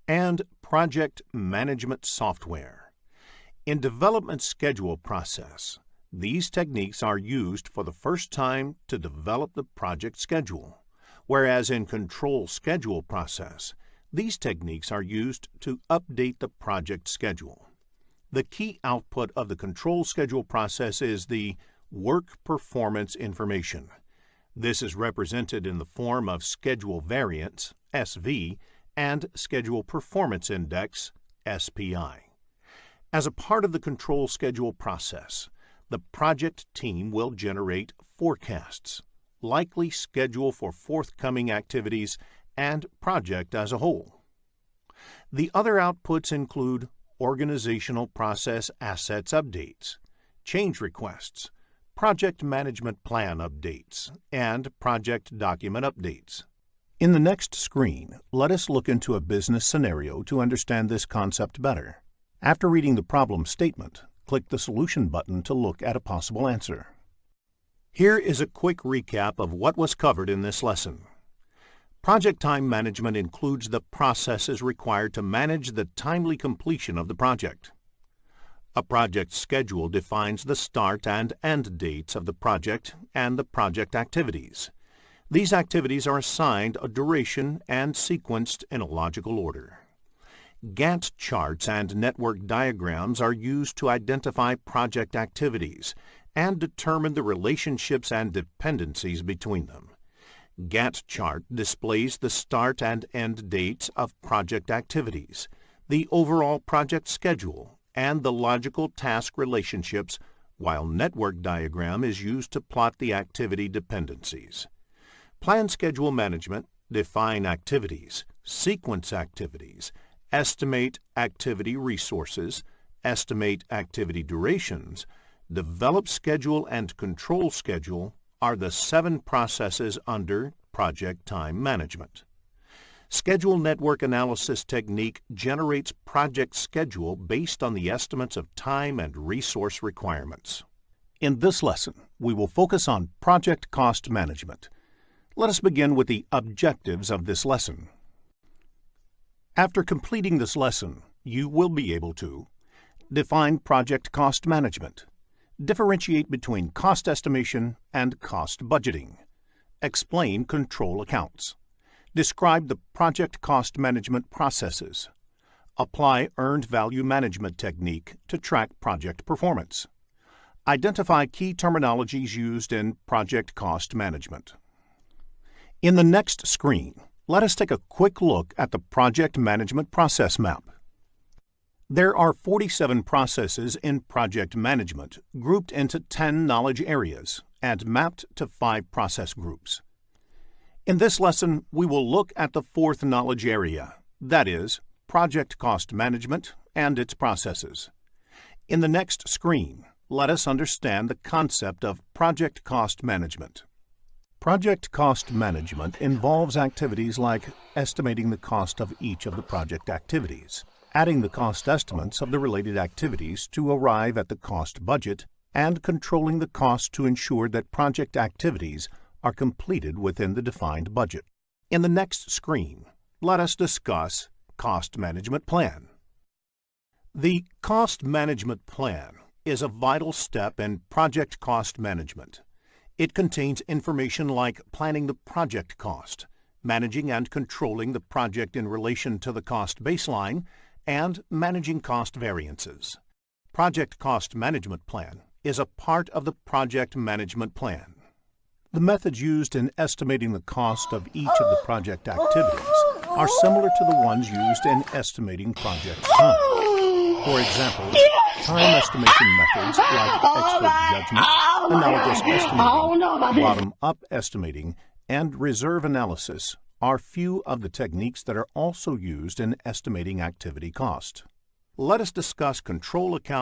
and project management software. In development schedule process, these techniques are used for the first time to develop the project schedule, whereas in control schedule process, these techniques are used to update the project schedule. The key output of the control schedule process is the work performance information. This is represented in the form of schedule variance, SV, and schedule performance index, SPI. As a part of the control schedule process, the project team will generate forecasts, likely schedule for forthcoming activities, and project as a whole. The other outputs include organizational process assets updates, change requests, project management plan updates, and project document updates. In the next screen, let us look into a business scenario to understand this concept better. After reading the problem statement, click the Solution button to look at a possible answer. Here is a quick recap of what was covered in this lesson. Project time management includes the processes required to manage the timely completion of the project. A project schedule defines the start and end dates of the project and the project activities. These activities are assigned a duration and sequenced in a logical order. Gantt charts and network diagrams are used to identify project activities and determine the relationships and dependencies between them. Gantt chart displays the start and end dates of project activities, the overall project schedule, and the logical task relationships, while network diagram is used to plot the activity dependencies. Plan schedule management, define activities, sequence activities, estimate activity resources, estimate activity durations, develop schedule and control schedule are the 7 processes under project time management. Schedule network analysis technique generates project schedule based on the estimates of time and resource requirements. In this lesson, we will focus on project cost management. Let us begin with the objectives of this lesson. After completing this lesson, you will be able to define project cost management, differentiate between cost estimation and cost budgeting, explain control accounts, describe the project cost management processes, apply earned value management technique to track project performance, identify key terminologies used in project cost management. In the next screen, let us take a quick look at the project management process map. There are 47 processes in project management grouped into 10 knowledge areas and mapped to 5 process groups. In this lesson, we will look at the 4th knowledge area, that is, project cost management and its processes. In the next screen, let us understand the concept of project cost management. Project cost management involves activities like estimating the cost of each of the project activities, adding the cost estimates of the related activities to arrive at the cost budget, and controlling the cost to ensure that project activities are completed within the defined budget. In the next screen, let us discuss Cost Management Plan. The Cost Management Plan is a vital step in project cost management. It contains information like planning the project cost, managing and controlling the project in relation to the cost baseline, and managing cost variances. Project Cost Management Plan is a part of the Project Management Plan. The methods used in estimating the cost of each of the project activities are similar to the ones used in estimating project time. For example, time estimation methods like expert judgment, analogous estimating, bottom-up estimating, and reserve analysis are few of the techniques that are also used in estimating activity cost. Let us discuss control account